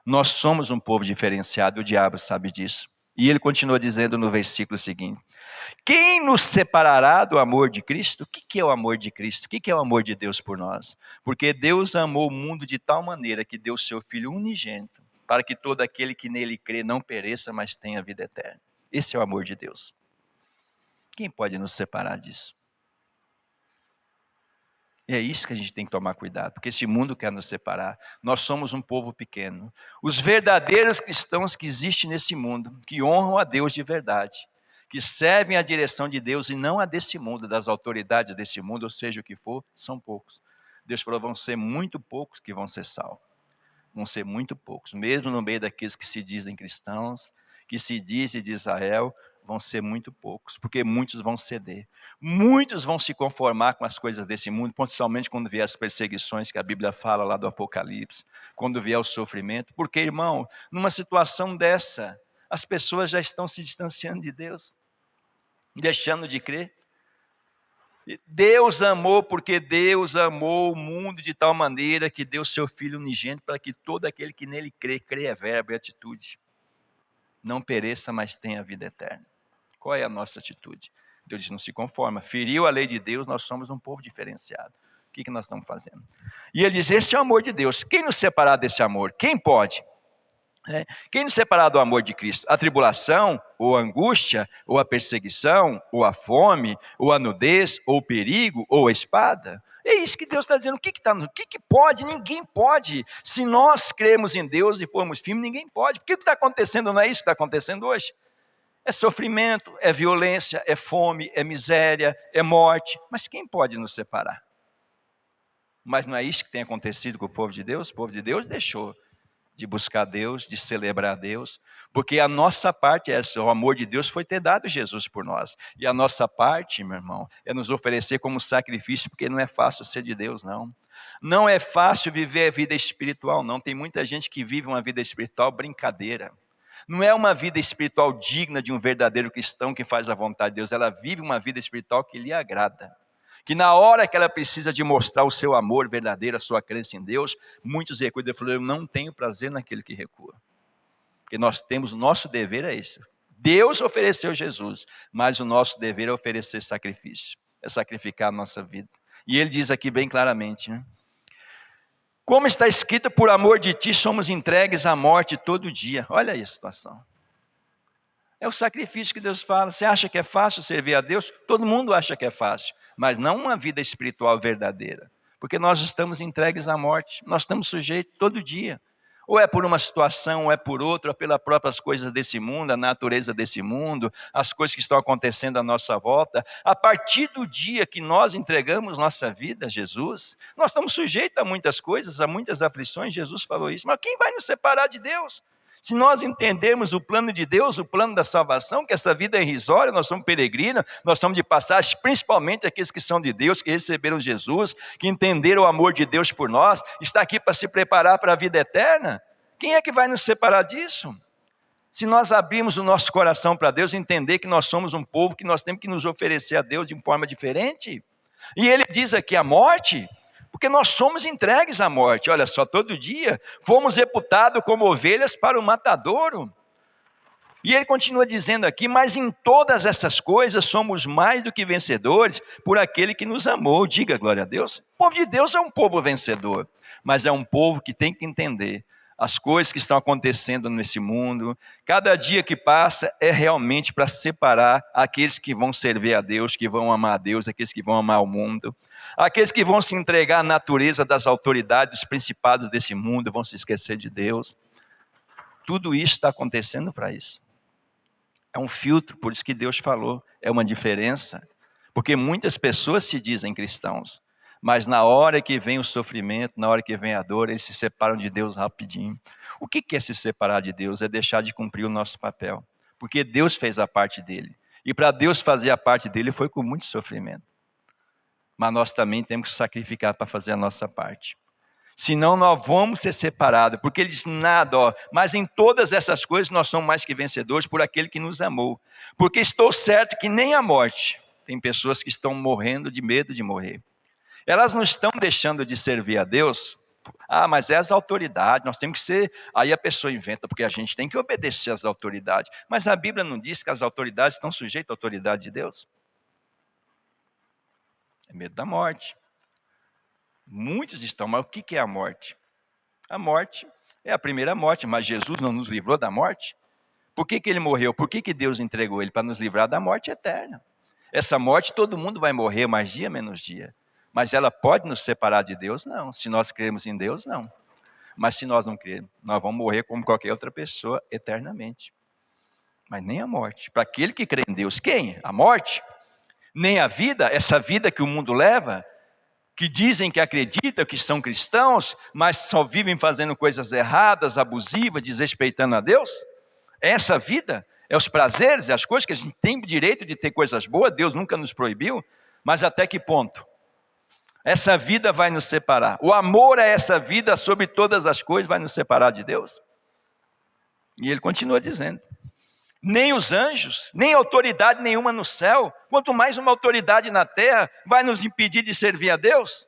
Nós somos um povo diferenciado, o diabo sabe disso. E ele continua dizendo no versículo seguinte: quem nos separará do amor de Cristo? O que é o amor de Cristo? O que é o amor de Deus por nós? Porque Deus amou o mundo de tal maneira que deu seu Filho unigênito, para que todo aquele que nele crê não pereça, mas tenha vida eterna. Esse é o amor de Deus. Quem pode nos separar disso? E é isso que a gente tem que tomar cuidado, porque esse mundo quer nos separar. Nós somos um povo pequeno. Os verdadeiros cristãos que existem nesse mundo, que honram a Deus de verdade, que servem a direção de Deus e não a desse mundo, das autoridades desse mundo, ou seja o que for, são poucos. Deus falou, vão ser muito poucos que vão ser salvos. Vão ser muito poucos, mesmo no meio daqueles que se dizem cristãos, que se dizem de Israel, vão ser muito poucos, porque muitos vão ceder. Muitos vão se conformar com as coisas desse mundo, principalmente quando vier as perseguições que a Bíblia fala lá do Apocalipse, quando vier o sofrimento, porque, irmão, numa situação dessa, as pessoas já estão se distanciando de Deus, deixando de crer. Deus amou, porque Deus amou o mundo de tal maneira que deu seu Filho unigênito para que todo aquele que nele crê é verbo e atitude, não pereça, mas tenha vida eterna. Qual é a nossa atitude? Deus não se conforma, feriu a lei de Deus, nós somos um povo diferenciado. O que nós estamos fazendo? E ele diz, esse é o amor de Deus. Quem nos separar desse amor? Quem pode? Quem nos separar do amor de Cristo? A tribulação, ou a angústia, ou a perseguição, ou a fome, ou a nudez, ou o perigo, ou a espada? É isso que Deus está dizendo. O que pode? Ninguém pode. Se nós cremos em Deus e formos firmes, ninguém pode. Porque o que está acontecendo não é isso que está acontecendo hoje? É sofrimento, é violência, é fome, é miséria, é morte. Mas quem pode nos separar? Mas não é isso que tem acontecido com o povo de Deus? O povo de Deus deixou de buscar Deus, de celebrar Deus, porque a nossa parte é essa, o amor de Deus foi ter dado Jesus por nós, e a nossa parte, meu irmão, é nos oferecer como sacrifício, porque não é fácil ser de Deus, não é fácil viver a vida espiritual, não, tem muita gente que vive uma vida espiritual brincadeira, não é uma vida espiritual digna de um verdadeiro cristão que faz a vontade de Deus, ela vive uma vida espiritual que lhe agrada, que na hora que ela precisa de mostrar o seu amor verdadeiro, a sua crença em Deus, muitos recuam. Ele falou, eu não tenho prazer naquele que recua. Porque nós temos, o nosso dever é esse. Deus ofereceu Jesus, mas o nosso dever é oferecer sacrifício, é sacrificar a nossa vida. E ele diz aqui bem claramente, como está escrito, por amor de ti somos entregues à morte todo dia. Olha aí a situação. É o sacrifício que Deus fala. Você acha que é fácil servir a Deus? Todo mundo acha que é fácil, mas não uma vida espiritual verdadeira, porque nós estamos entregues à morte, nós estamos sujeitos todo dia, ou é por uma situação, ou é por outra, ou pelas próprias coisas desse mundo, a natureza desse mundo, as coisas que estão acontecendo à nossa volta. A partir do dia que nós entregamos nossa vida a Jesus, nós estamos sujeitos a muitas coisas, a muitas aflições. Jesus falou isso, mas quem vai nos separar de Deus? Se nós entendermos o plano de Deus, o plano da salvação, que essa vida é irrisória, nós somos peregrinos, nós somos de passagem, principalmente aqueles que são de Deus, que receberam Jesus, que entenderam o amor de Deus por nós, está aqui para se preparar para a vida eterna. Quem é que vai nos separar disso? Se nós abrirmos o nosso coração para Deus, entender que nós somos um povo que nós temos que nos oferecer a Deus de forma diferente. E ele diz aqui a morte, porque nós somos entregues à morte. Olha só, todo dia fomos reputados como ovelhas para o matadouro. E ele continua dizendo aqui, mas em todas essas coisas somos mais do que vencedores por aquele que nos amou. Diga glória a Deus. O povo de Deus é um povo vencedor, mas é um povo que tem que entender as coisas que estão acontecendo nesse mundo. Cada dia que passa é realmente para separar aqueles que vão servir a Deus, que vão amar a Deus, aqueles que vão amar o mundo. Aqueles que vão se entregar à natureza das autoridades, dos principados desse mundo, vão se esquecer de Deus. Tudo isso está acontecendo para isso. É um filtro, por isso que Deus falou, é uma diferença. Porque muitas pessoas se dizem cristãos, mas na hora que vem o sofrimento, na hora que vem a dor, eles se separam de Deus rapidinho. O que é se separar de Deus? É deixar de cumprir o nosso papel. Porque Deus fez a parte dele. E para Deus fazer a parte dele foi com muito sofrimento. Mas nós também temos que sacrificar para fazer a nossa parte. Senão nós vamos ser separados, porque ele diz nada, mas em todas essas coisas nós somos mais que vencedores por aquele que nos amou. Porque estou certo que nem a morte, tem pessoas que estão morrendo de medo de morrer. Elas não estão deixando de servir a Deus. Mas é as autoridades, nós temos que ser. Aí a pessoa inventa, porque a gente tem que obedecer às autoridades. Mas a Bíblia não diz que as autoridades estão sujeitas à autoridade de Deus. É medo da morte. Muitos estão, mas o que é a morte? A morte é a primeira morte, mas Jesus não nos livrou da morte. Por que ele morreu? Por que Deus entregou ele? Para nos livrar da morte eterna. Essa morte todo mundo vai morrer, mais dia menos dia. Mas ela pode nos separar de Deus? Não. Se nós cremos em Deus, não. Mas se nós não cremos, nós vamos morrer como qualquer outra pessoa eternamente. Mas nem a morte. Para aquele que crê em Deus, quem? A morte? Nem a vida, essa vida que o mundo leva, que dizem que acreditam, que são cristãos, mas só vivem fazendo coisas erradas, abusivas, desrespeitando a Deus? Essa vida é os prazeres, é as coisas que a gente tem o direito de ter coisas boas, Deus nunca nos proibiu, mas até que ponto? Essa vida vai nos separar. O amor a essa vida sobre todas as coisas vai nos separar de Deus. E ele continua dizendo, nem os anjos, nem autoridade nenhuma no céu, quanto mais uma autoridade na terra, vai nos impedir de servir a Deus.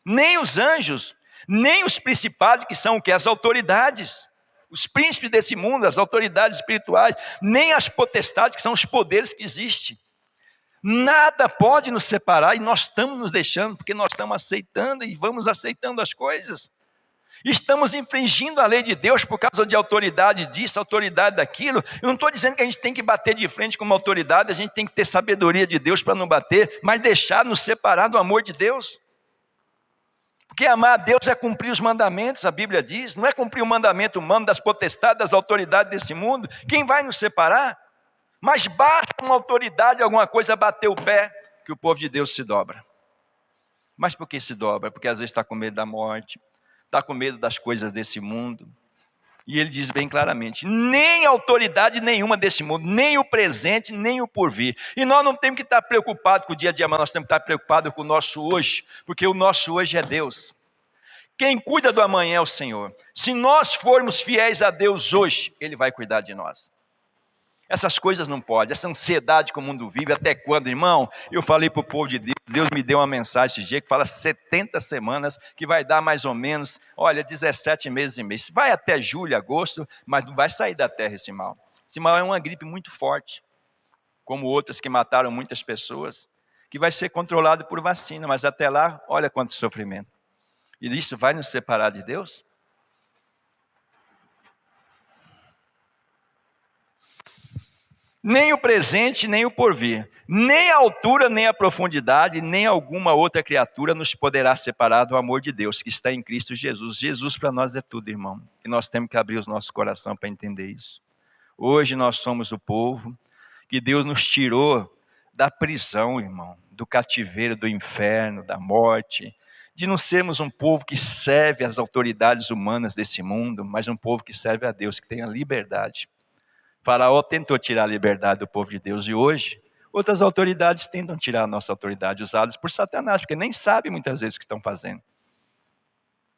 Nem os anjos, nem os principados, que são o quê? As autoridades, os príncipes desse mundo, as autoridades espirituais, nem as potestades, que são os poderes que existem. Nada pode nos separar e nós estamos nos deixando, porque nós estamos aceitando e vamos aceitando as coisas. Estamos infringindo a lei de Deus por causa de autoridade disso, autoridade daquilo. Eu não estou dizendo que a gente tem que bater de frente com uma autoridade, a gente tem que ter sabedoria de Deus para não bater, mas deixar nos separar do amor de Deus. Porque amar a Deus é cumprir os mandamentos, a Bíblia diz, não é cumprir o mandamento humano das potestades, das autoridades desse mundo. Quem vai nos separar? Mas basta uma autoridade, alguma coisa, bater o pé, que o povo de Deus se dobra. Mas por que se dobra? Porque às vezes está com medo da morte, está com medo das coisas desse mundo. E ele diz bem claramente, nem autoridade nenhuma desse mundo, nem o presente, nem o porvir. E nós não temos que estar preocupados com o dia a dia, mas nós temos que estar preocupados com o nosso hoje, porque o nosso hoje é Deus. Quem cuida do amanhã é o Senhor. Se nós formos fiéis a Deus hoje, Ele vai cuidar de nós. Essas coisas não podem, essa ansiedade que o mundo vive, até quando, irmão? Eu falei para o povo de Deus, Deus me deu uma mensagem esse dia que fala 70 semanas, que vai dar mais ou menos, 17 meses e meio. Vai até julho, agosto, mas não vai sair da terra esse mal. Esse mal é uma gripe muito forte, como outras que mataram muitas pessoas, que vai ser controlado por vacina, mas até lá, olha quanto sofrimento. E isso vai nos separar de Deus? Nem o presente, nem o porvir, nem a altura, nem a profundidade, nem alguma outra criatura nos poderá separar do amor de Deus, que está em Cristo Jesus. Jesus para nós é tudo, irmão. E nós temos que abrir os nossos corações para entender isso. Hoje nós somos o povo que Deus nos tirou da prisão, irmão, do cativeiro, do inferno, da morte, de não sermos um povo que serve às autoridades humanas desse mundo, mas um povo que serve a Deus, que tem a liberdade. Faraó tentou tirar a liberdade do povo de Deus e hoje outras autoridades tentam tirar a nossa autoridade, usadas por Satanás, porque nem sabe muitas vezes o que estão fazendo.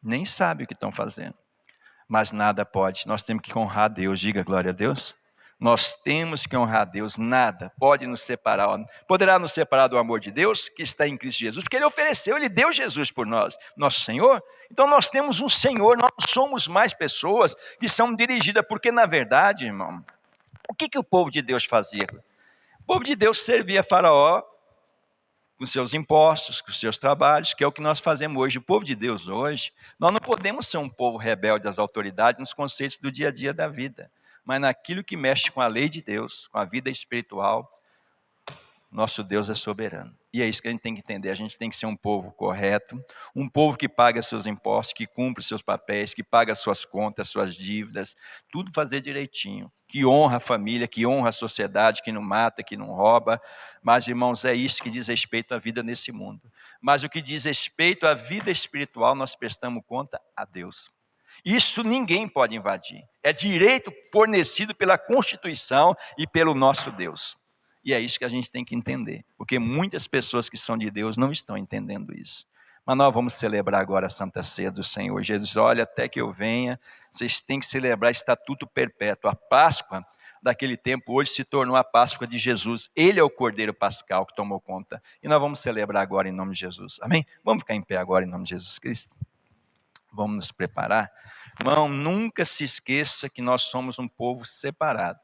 Nem sabe o que estão fazendo. Mas nada pode, nós temos que honrar a Deus, diga glória a Deus. Nós temos que honrar a Deus, nada pode nos separar. Poderá nos separar do amor de Deus que está em Cristo Jesus, porque Ele ofereceu, Ele deu Jesus por nós, nosso Senhor. Então nós temos um Senhor, nós somos mais pessoas que são dirigidas, porque na verdade, irmão, o que o povo de Deus fazia? O povo de Deus servia a Faraó com seus impostos, com seus trabalhos, que é o que nós fazemos hoje. O povo de Deus hoje, nós não podemos ser um povo rebelde às autoridades nos conceitos do dia a dia da vida, mas naquilo que mexe com a lei de Deus, com a vida espiritual, nosso Deus é soberano. E é isso que a gente tem que entender, a gente tem que ser um povo correto, um povo que paga seus impostos, que cumpre seus papéis, que paga suas contas, suas dívidas, tudo fazer direitinho, que honra a família, que honra a sociedade, que não mata, que não rouba. Mas, irmãos, é isso que diz respeito à vida nesse mundo. Mas o que diz respeito à vida espiritual, nós prestamos conta a Deus. Isso ninguém pode invadir, é direito fornecido pela Constituição e pelo nosso Deus. E é isso que a gente tem que entender, porque muitas pessoas que são de Deus não estão entendendo isso. Mas nós vamos celebrar agora a Santa Ceia do Senhor. Jesus, olha, até que eu venha, vocês têm que celebrar estatuto perpétuo. A Páscoa daquele tempo hoje se tornou a Páscoa de Jesus. Ele é o Cordeiro Pascal que tomou conta. E nós vamos celebrar agora em nome de Jesus. Amém? Vamos ficar em pé agora em nome de Jesus Cristo. Vamos nos preparar. Irmão, nunca se esqueça que nós somos um povo separado.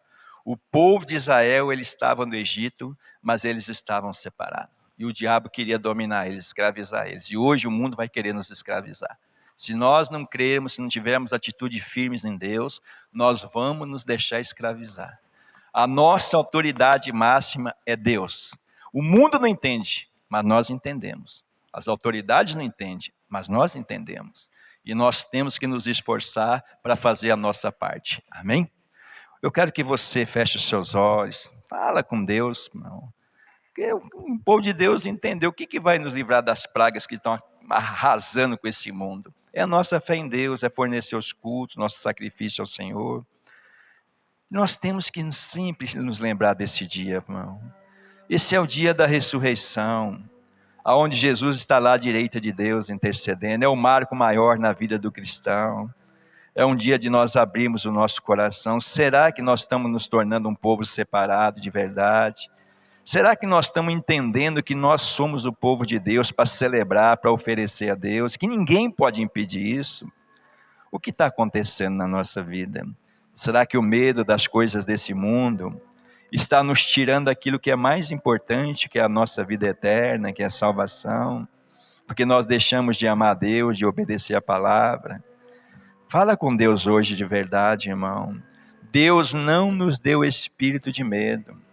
O povo de Israel, ele estava no Egito, mas eles estavam separados. E o diabo queria dominar eles, escravizar eles. E hoje o mundo vai querer nos escravizar. Se nós não crermos, se não tivermos atitude firmes em Deus, nós vamos nos deixar escravizar. A nossa autoridade máxima é Deus. O mundo não entende, mas nós entendemos. As autoridades não entendem, mas nós entendemos. E nós temos que nos esforçar para fazer a nossa parte. Amém? Eu quero que você feche os seus olhos, fala com Deus, irmão. Porque o povo de Deus entendeu o que vai nos livrar das pragas que estão arrasando com esse mundo. É a nossa fé em Deus, é fornecer os cultos, nosso sacrifício ao Senhor. Nós temos que sempre nos lembrar desse dia, irmão. Esse é o dia da ressurreição, aonde Jesus está lá à direita de Deus intercedendo. É o marco maior na vida do cristão. É um dia de nós abrirmos o nosso coração. Será que nós estamos nos tornando um povo separado de verdade? Será que nós estamos entendendo que nós somos o povo de Deus para celebrar, para oferecer a Deus? Que ninguém pode impedir isso? O que está acontecendo na nossa vida? Será que o medo das coisas desse mundo está nos tirando aquilo que é mais importante, que é a nossa vida eterna, que é a salvação? Porque nós deixamos de amar a Deus, de obedecer a palavra. Fala com Deus hoje de verdade, irmão. Deus não nos deu espírito de medo.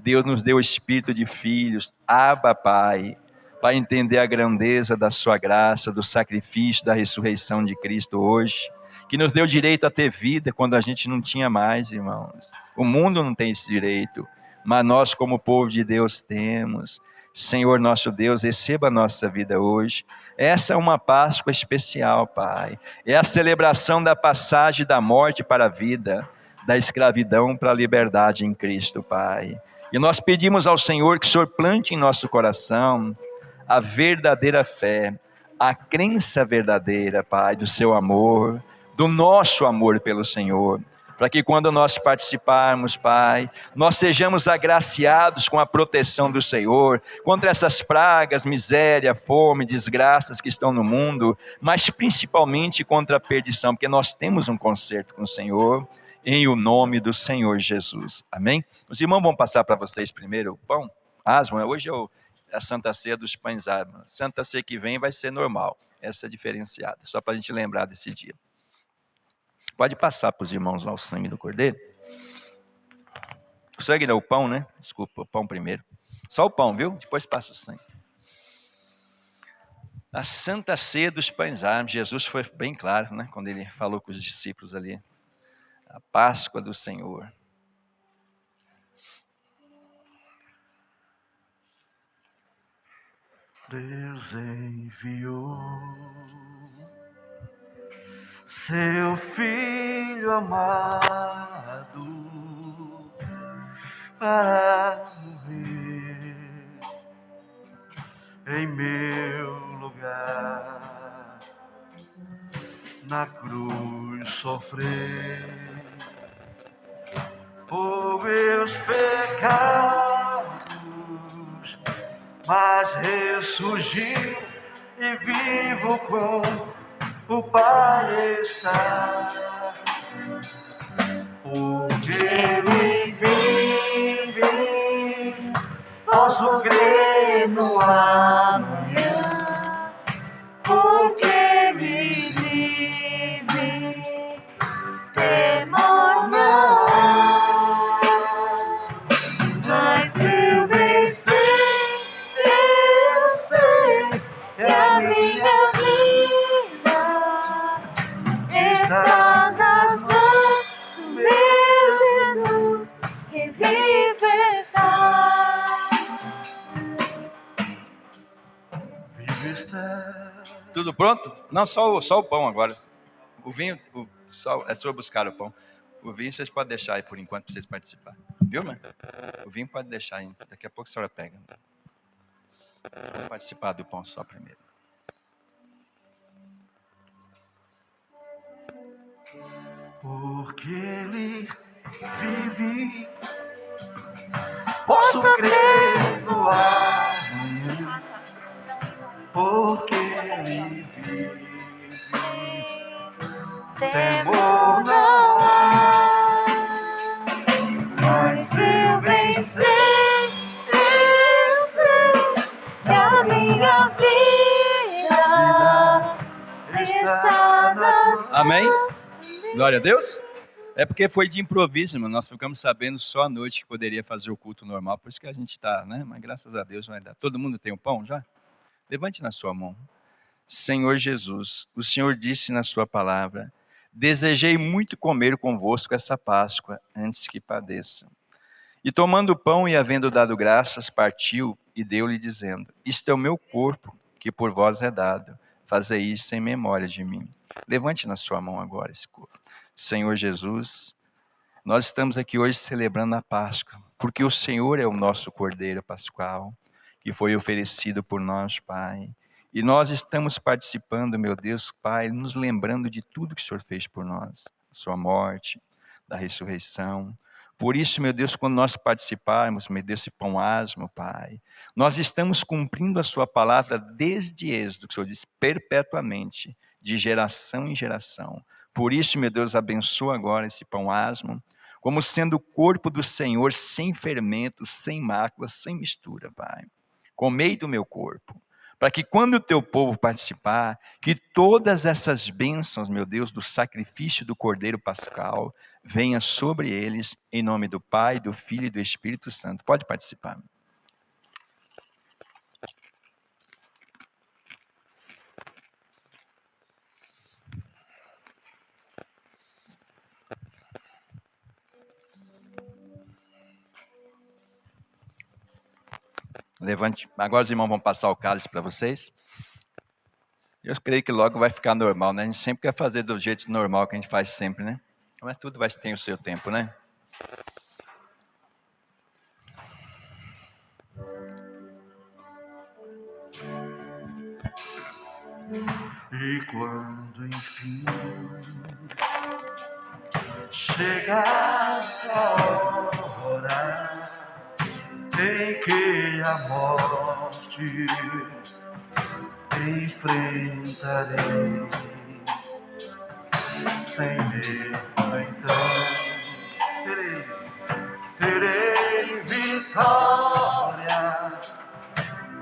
Deus nos deu o espírito de filhos, Abba, Pai, para entender a grandeza da sua graça, do sacrifício, da ressurreição de Cristo hoje, que nos deu direito a ter vida quando a gente não tinha mais, irmãos. O mundo não tem esse direito, mas nós como povo de Deus temos. Senhor nosso Deus, receba a nossa vida hoje. Essa é uma Páscoa especial, Pai. É a celebração da passagem da morte para a vida, da escravidão para a liberdade em Cristo, Pai. E nós pedimos ao Senhor que o Senhor plante em nosso coração a verdadeira fé, a crença verdadeira, Pai, do seu amor, do nosso amor pelo Senhor, para que quando nós participarmos, Pai, nós sejamos agraciados com a proteção do Senhor, contra essas pragas, miséria, fome, desgraças que estão no mundo, mas principalmente contra a perdição, porque nós temos um concerto com o Senhor, em o nome do Senhor Jesus. Amém? Os irmãos vão passar para vocês primeiro o pão. Asma, hoje é a Santa Ceia dos Pães Asma. Santa Ceia que vem vai ser normal. Essa é diferenciada, só para a gente lembrar desse dia. Pode passar para os irmãos lá o sangue do Cordeiro. O sangue não é o pão, né? Desculpa, o pão primeiro. Só o pão, viu? Depois passa o sangue. A Santa Ceia dos Pães Asma. Jesus foi bem claro, né? Quando ele falou com os discípulos ali. A Páscoa do Senhor. Deus enviou seu Filho amado para morrer em meu lugar, na cruz sofrer por meus pecados, mas ressurgiu e vivo com o Pai está. Porque Ele vive, posso crer no amanhã. Porque Ele vive, temor não. Mas eu bem sei, eu sei que a minha vida está nas mãos do meu Jesus, que vive está. Vive está. Tudo pronto? Não, só o pão agora. O vinho, é só buscar o pão. O vinho vocês podem deixar aí por enquanto para vocês participarem. Viu, mãe? O vinho pode deixar aí. Daqui a pouco a senhora pega. Vamos participar do pão só primeiro. porque Ele vive. Posso crer no amanhã, porque Ele vive. Temor não há, mas eu bem sei que a minha vida está nas Amém? mãos. Glória a Deus. É porque foi de improviso, irmão. Nós ficamos sabendo só à noite que poderia fazer o culto normal. Por isso que a gente está, né? Mas graças a Deus vai dar. Todo mundo tem o pão já? Levante na sua mão. Senhor Jesus, o Senhor disse na sua palavra: desejei muito comer convosco essa Páscoa, antes que padeça. E tomando o pão e havendo dado graças, partiu e deu-lhe dizendo: isto é o meu corpo, que por vós é dado. Fazei isso em memória de mim. Levante na sua mão agora esse corpo. Senhor Jesus, nós estamos aqui hoje celebrando a Páscoa, porque o Senhor é o nosso Cordeiro Pascual, que foi oferecido por nós, Pai. E nós estamos participando, meu Deus, Pai, nos lembrando de tudo que o Senhor fez por nós, sua morte, da ressurreição. Por isso, meu Deus, quando nós participarmos, meu Deus, esse pão asmo, Pai, nós estamos cumprindo a sua palavra desde Êxodo, que o Senhor diz, perpetuamente, de geração em geração. Por isso, meu Deus, abençoa agora esse pão asmo, como sendo o corpo do Senhor, sem fermento, sem mácula, sem mistura, Pai. Comei do meu corpo, para que quando o teu povo participar, que todas essas bênçãos, meu Deus, do sacrifício do Cordeiro Pascal, venha sobre eles, em nome do Pai, do Filho e do Espírito Santo. Pode participar. Levante. Agora os irmãos vão passar o cálice para vocês. Eu creio que logo vai ficar normal, né? A gente sempre quer fazer do jeito normal que a gente faz sempre, né? Mas tudo vai ter o seu tempo, né? E quando enfim chegar a hora em que a morte enfrentarei sem medo, então terei vitória,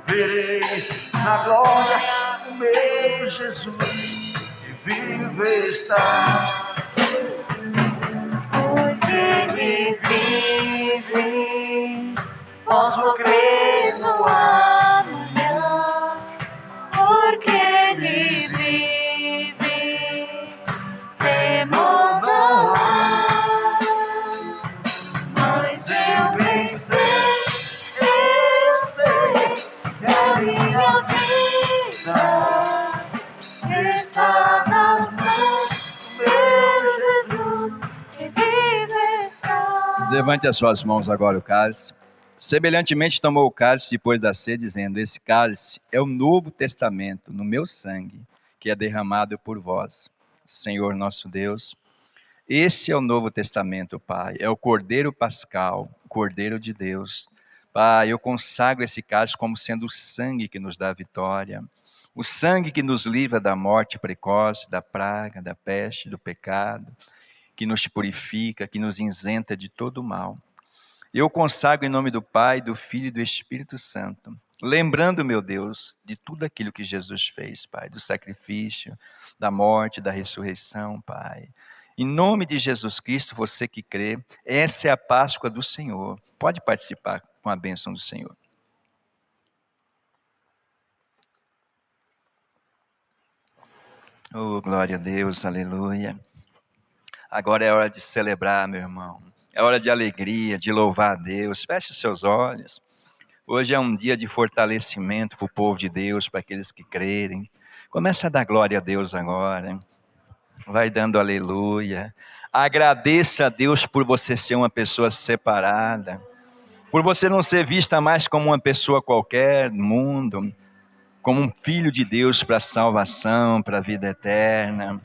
verei na glória o meu Jesus e vivo está. Porque Ele vive, posso crer no amanhã. Porque Ele vive, temor não há. Mas eu bem sei que a minha vida está nas mãos do meu Jesus e vive está. Levante as suas mãos agora o cálice. Semelhantemente tomou o cálice depois da ceia, dizendo: esse cálice é o novo testamento no meu sangue, que é derramado por vós. Senhor nosso Deus, esse é o novo testamento, Pai, é o Cordeiro Pascal, Cordeiro de Deus. Pai, eu consagro esse cálice como sendo o sangue que nos dá a vitória, o sangue que nos livra da morte precoce, da praga, da peste, do pecado, que nos purifica, que nos isenta de todo o mal. Eu consagro em nome do Pai, do Filho e do Espírito Santo, lembrando, meu Deus, de tudo aquilo que Jesus fez, Pai, do sacrifício, da morte, da ressurreição, Pai. Em nome de Jesus Cristo, você que crê, essa é a Páscoa do Senhor. Pode participar com a bênção do Senhor. Oh, glória a Deus, aleluia. Agora é hora de celebrar, meu irmão. É hora de alegria, de louvar a Deus. Feche os seus olhos. Hoje é um dia de fortalecimento para o povo de Deus, para aqueles que crerem. Começa a dar glória a Deus agora. Vai dando aleluia. Agradeça a Deus por você ser uma pessoa separada. Por você não ser vista mais como uma pessoa qualquer no mundo. Como um filho de Deus para a salvação, para a vida eterna.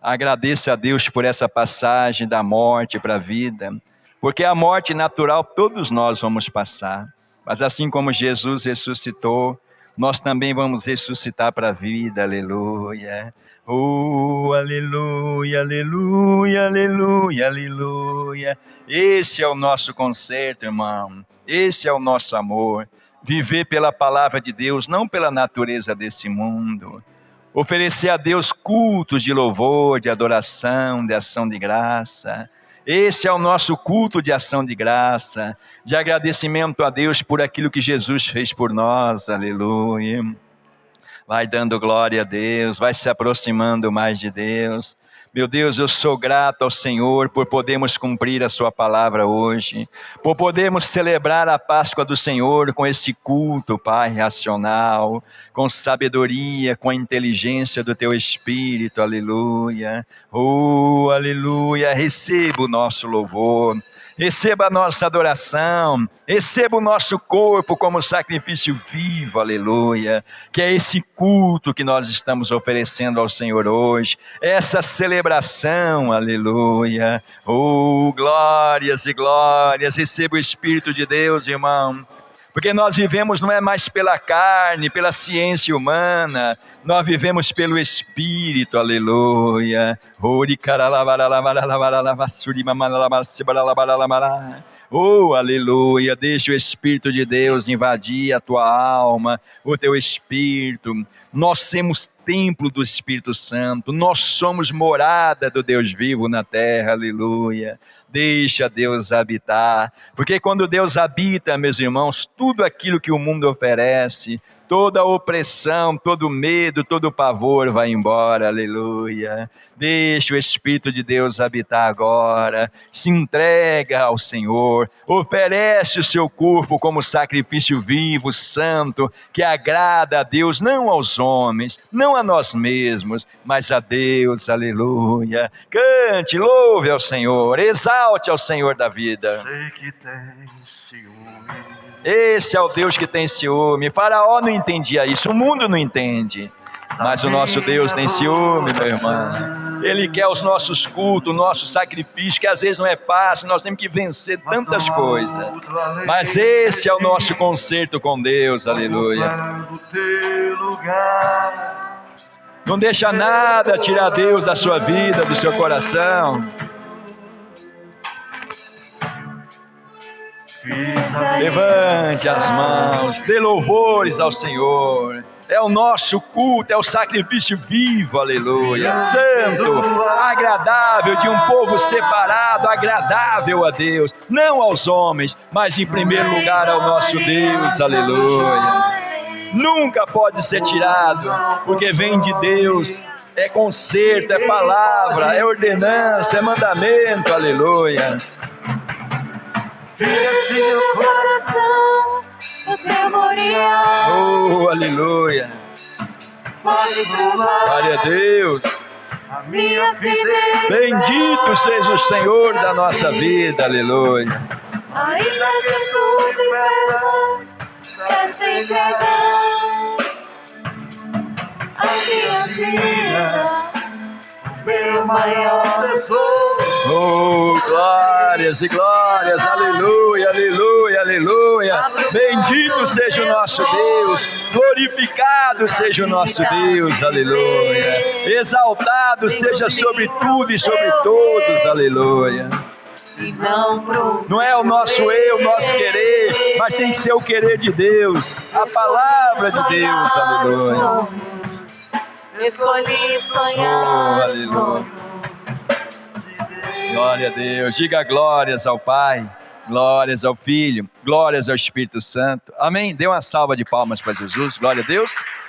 Agradeça a Deus por essa passagem da morte para a vida, porque a morte natural todos nós vamos passar, mas assim como Jesus ressuscitou, nós também vamos ressuscitar para a vida, aleluia. Oh, aleluia, aleluia, aleluia, aleluia. Esse é o nosso concerto, irmão, esse é o nosso amor, viver pela palavra de Deus, não pela natureza desse mundo. Oferecer a Deus cultos de louvor, de adoração, de ação de graça. Esse é o nosso culto de ação de graça, de agradecimento a Deus por aquilo que Jesus fez por nós, aleluia. Vai dando glória a Deus, vai se aproximando mais de Deus. Meu Deus, eu sou grato ao Senhor por podermos cumprir a sua palavra hoje, por podermos celebrar a Páscoa do Senhor com esse culto, Pai, racional, com sabedoria, com a inteligência do Teu Espírito, aleluia. Oh, aleluia, receba o nosso louvor. Receba a nossa adoração, receba o nosso corpo como sacrifício vivo, aleluia, que é esse culto que nós estamos oferecendo ao Senhor hoje, essa celebração, aleluia, oh, glórias e glórias, receba o Espírito de Deus, irmão, porque nós vivemos não é mais pela carne, pela ciência humana, nós vivemos pelo Espírito, aleluia. Oh, aleluia, deixa o Espírito de Deus invadir a tua alma, o teu espírito. Nós somos templo do Espírito Santo, nós somos morada do Deus vivo na terra, aleluia. Deixa Deus habitar, porque quando Deus habita, meus irmãos, tudo aquilo que o mundo oferece, toda a opressão, todo o medo, todo o pavor vai embora, aleluia. Deixa o Espírito de Deus habitar agora, se entrega ao Senhor, oferece o seu corpo como sacrifício vivo, santo, que agrada a Deus, não aos homens, não a nós mesmos, mas a Deus, aleluia. Cante, louve ao Senhor, exalte ao Senhor da vida. Sei que tem ciúme. Esse é o Deus que tem ciúme. Faraó não entendia isso, o mundo não entende, mas o nosso Deus tem ciúme, meu irmão. Ele quer os nossos cultos, o nosso sacrifício, que às vezes não é fácil, nós temos que vencer tantas coisas, mas esse é o nosso concerto com Deus, aleluia. Não deixa nada tirar Deus da sua vida, do seu coração. Levante as mãos, dê louvores ao Senhor. É o nosso culto, é o sacrifício vivo, aleluia. Santo, agradável, de um povo separado, agradável a Deus, não aos homens, mas em primeiro lugar ao nosso Deus, aleluia. Nunca pode ser tirado, porque vem de Deus. É conserto, é palavra, é ordenança, é mandamento, aleluia. Fica-se meu coração, o tremorial. Oh, aleluia. Glória a Deus. A minha fidelidade. Bendito seja o Senhor da nossa vida, aleluia. Ainda que tu me peças pra te entregar a minha vida, meu maior tesouro. Oh, glórias e glórias, aleluia, aleluia, aleluia. Bendito seja o nosso Deus, glorificado seja o nosso Deus, aleluia. Exaltado seja sobre tudo e sobre todos, aleluia. Não é o nosso eu, o nosso querer, mas tem que ser o querer de Deus, a palavra de Deus, aleluia. Escolhi sonhar. Oh, aleluia. Glória a Deus, diga glórias ao Pai, glórias ao Filho, glórias ao Espírito Santo, amém? Dê uma salva de palmas para Jesus, glória a Deus.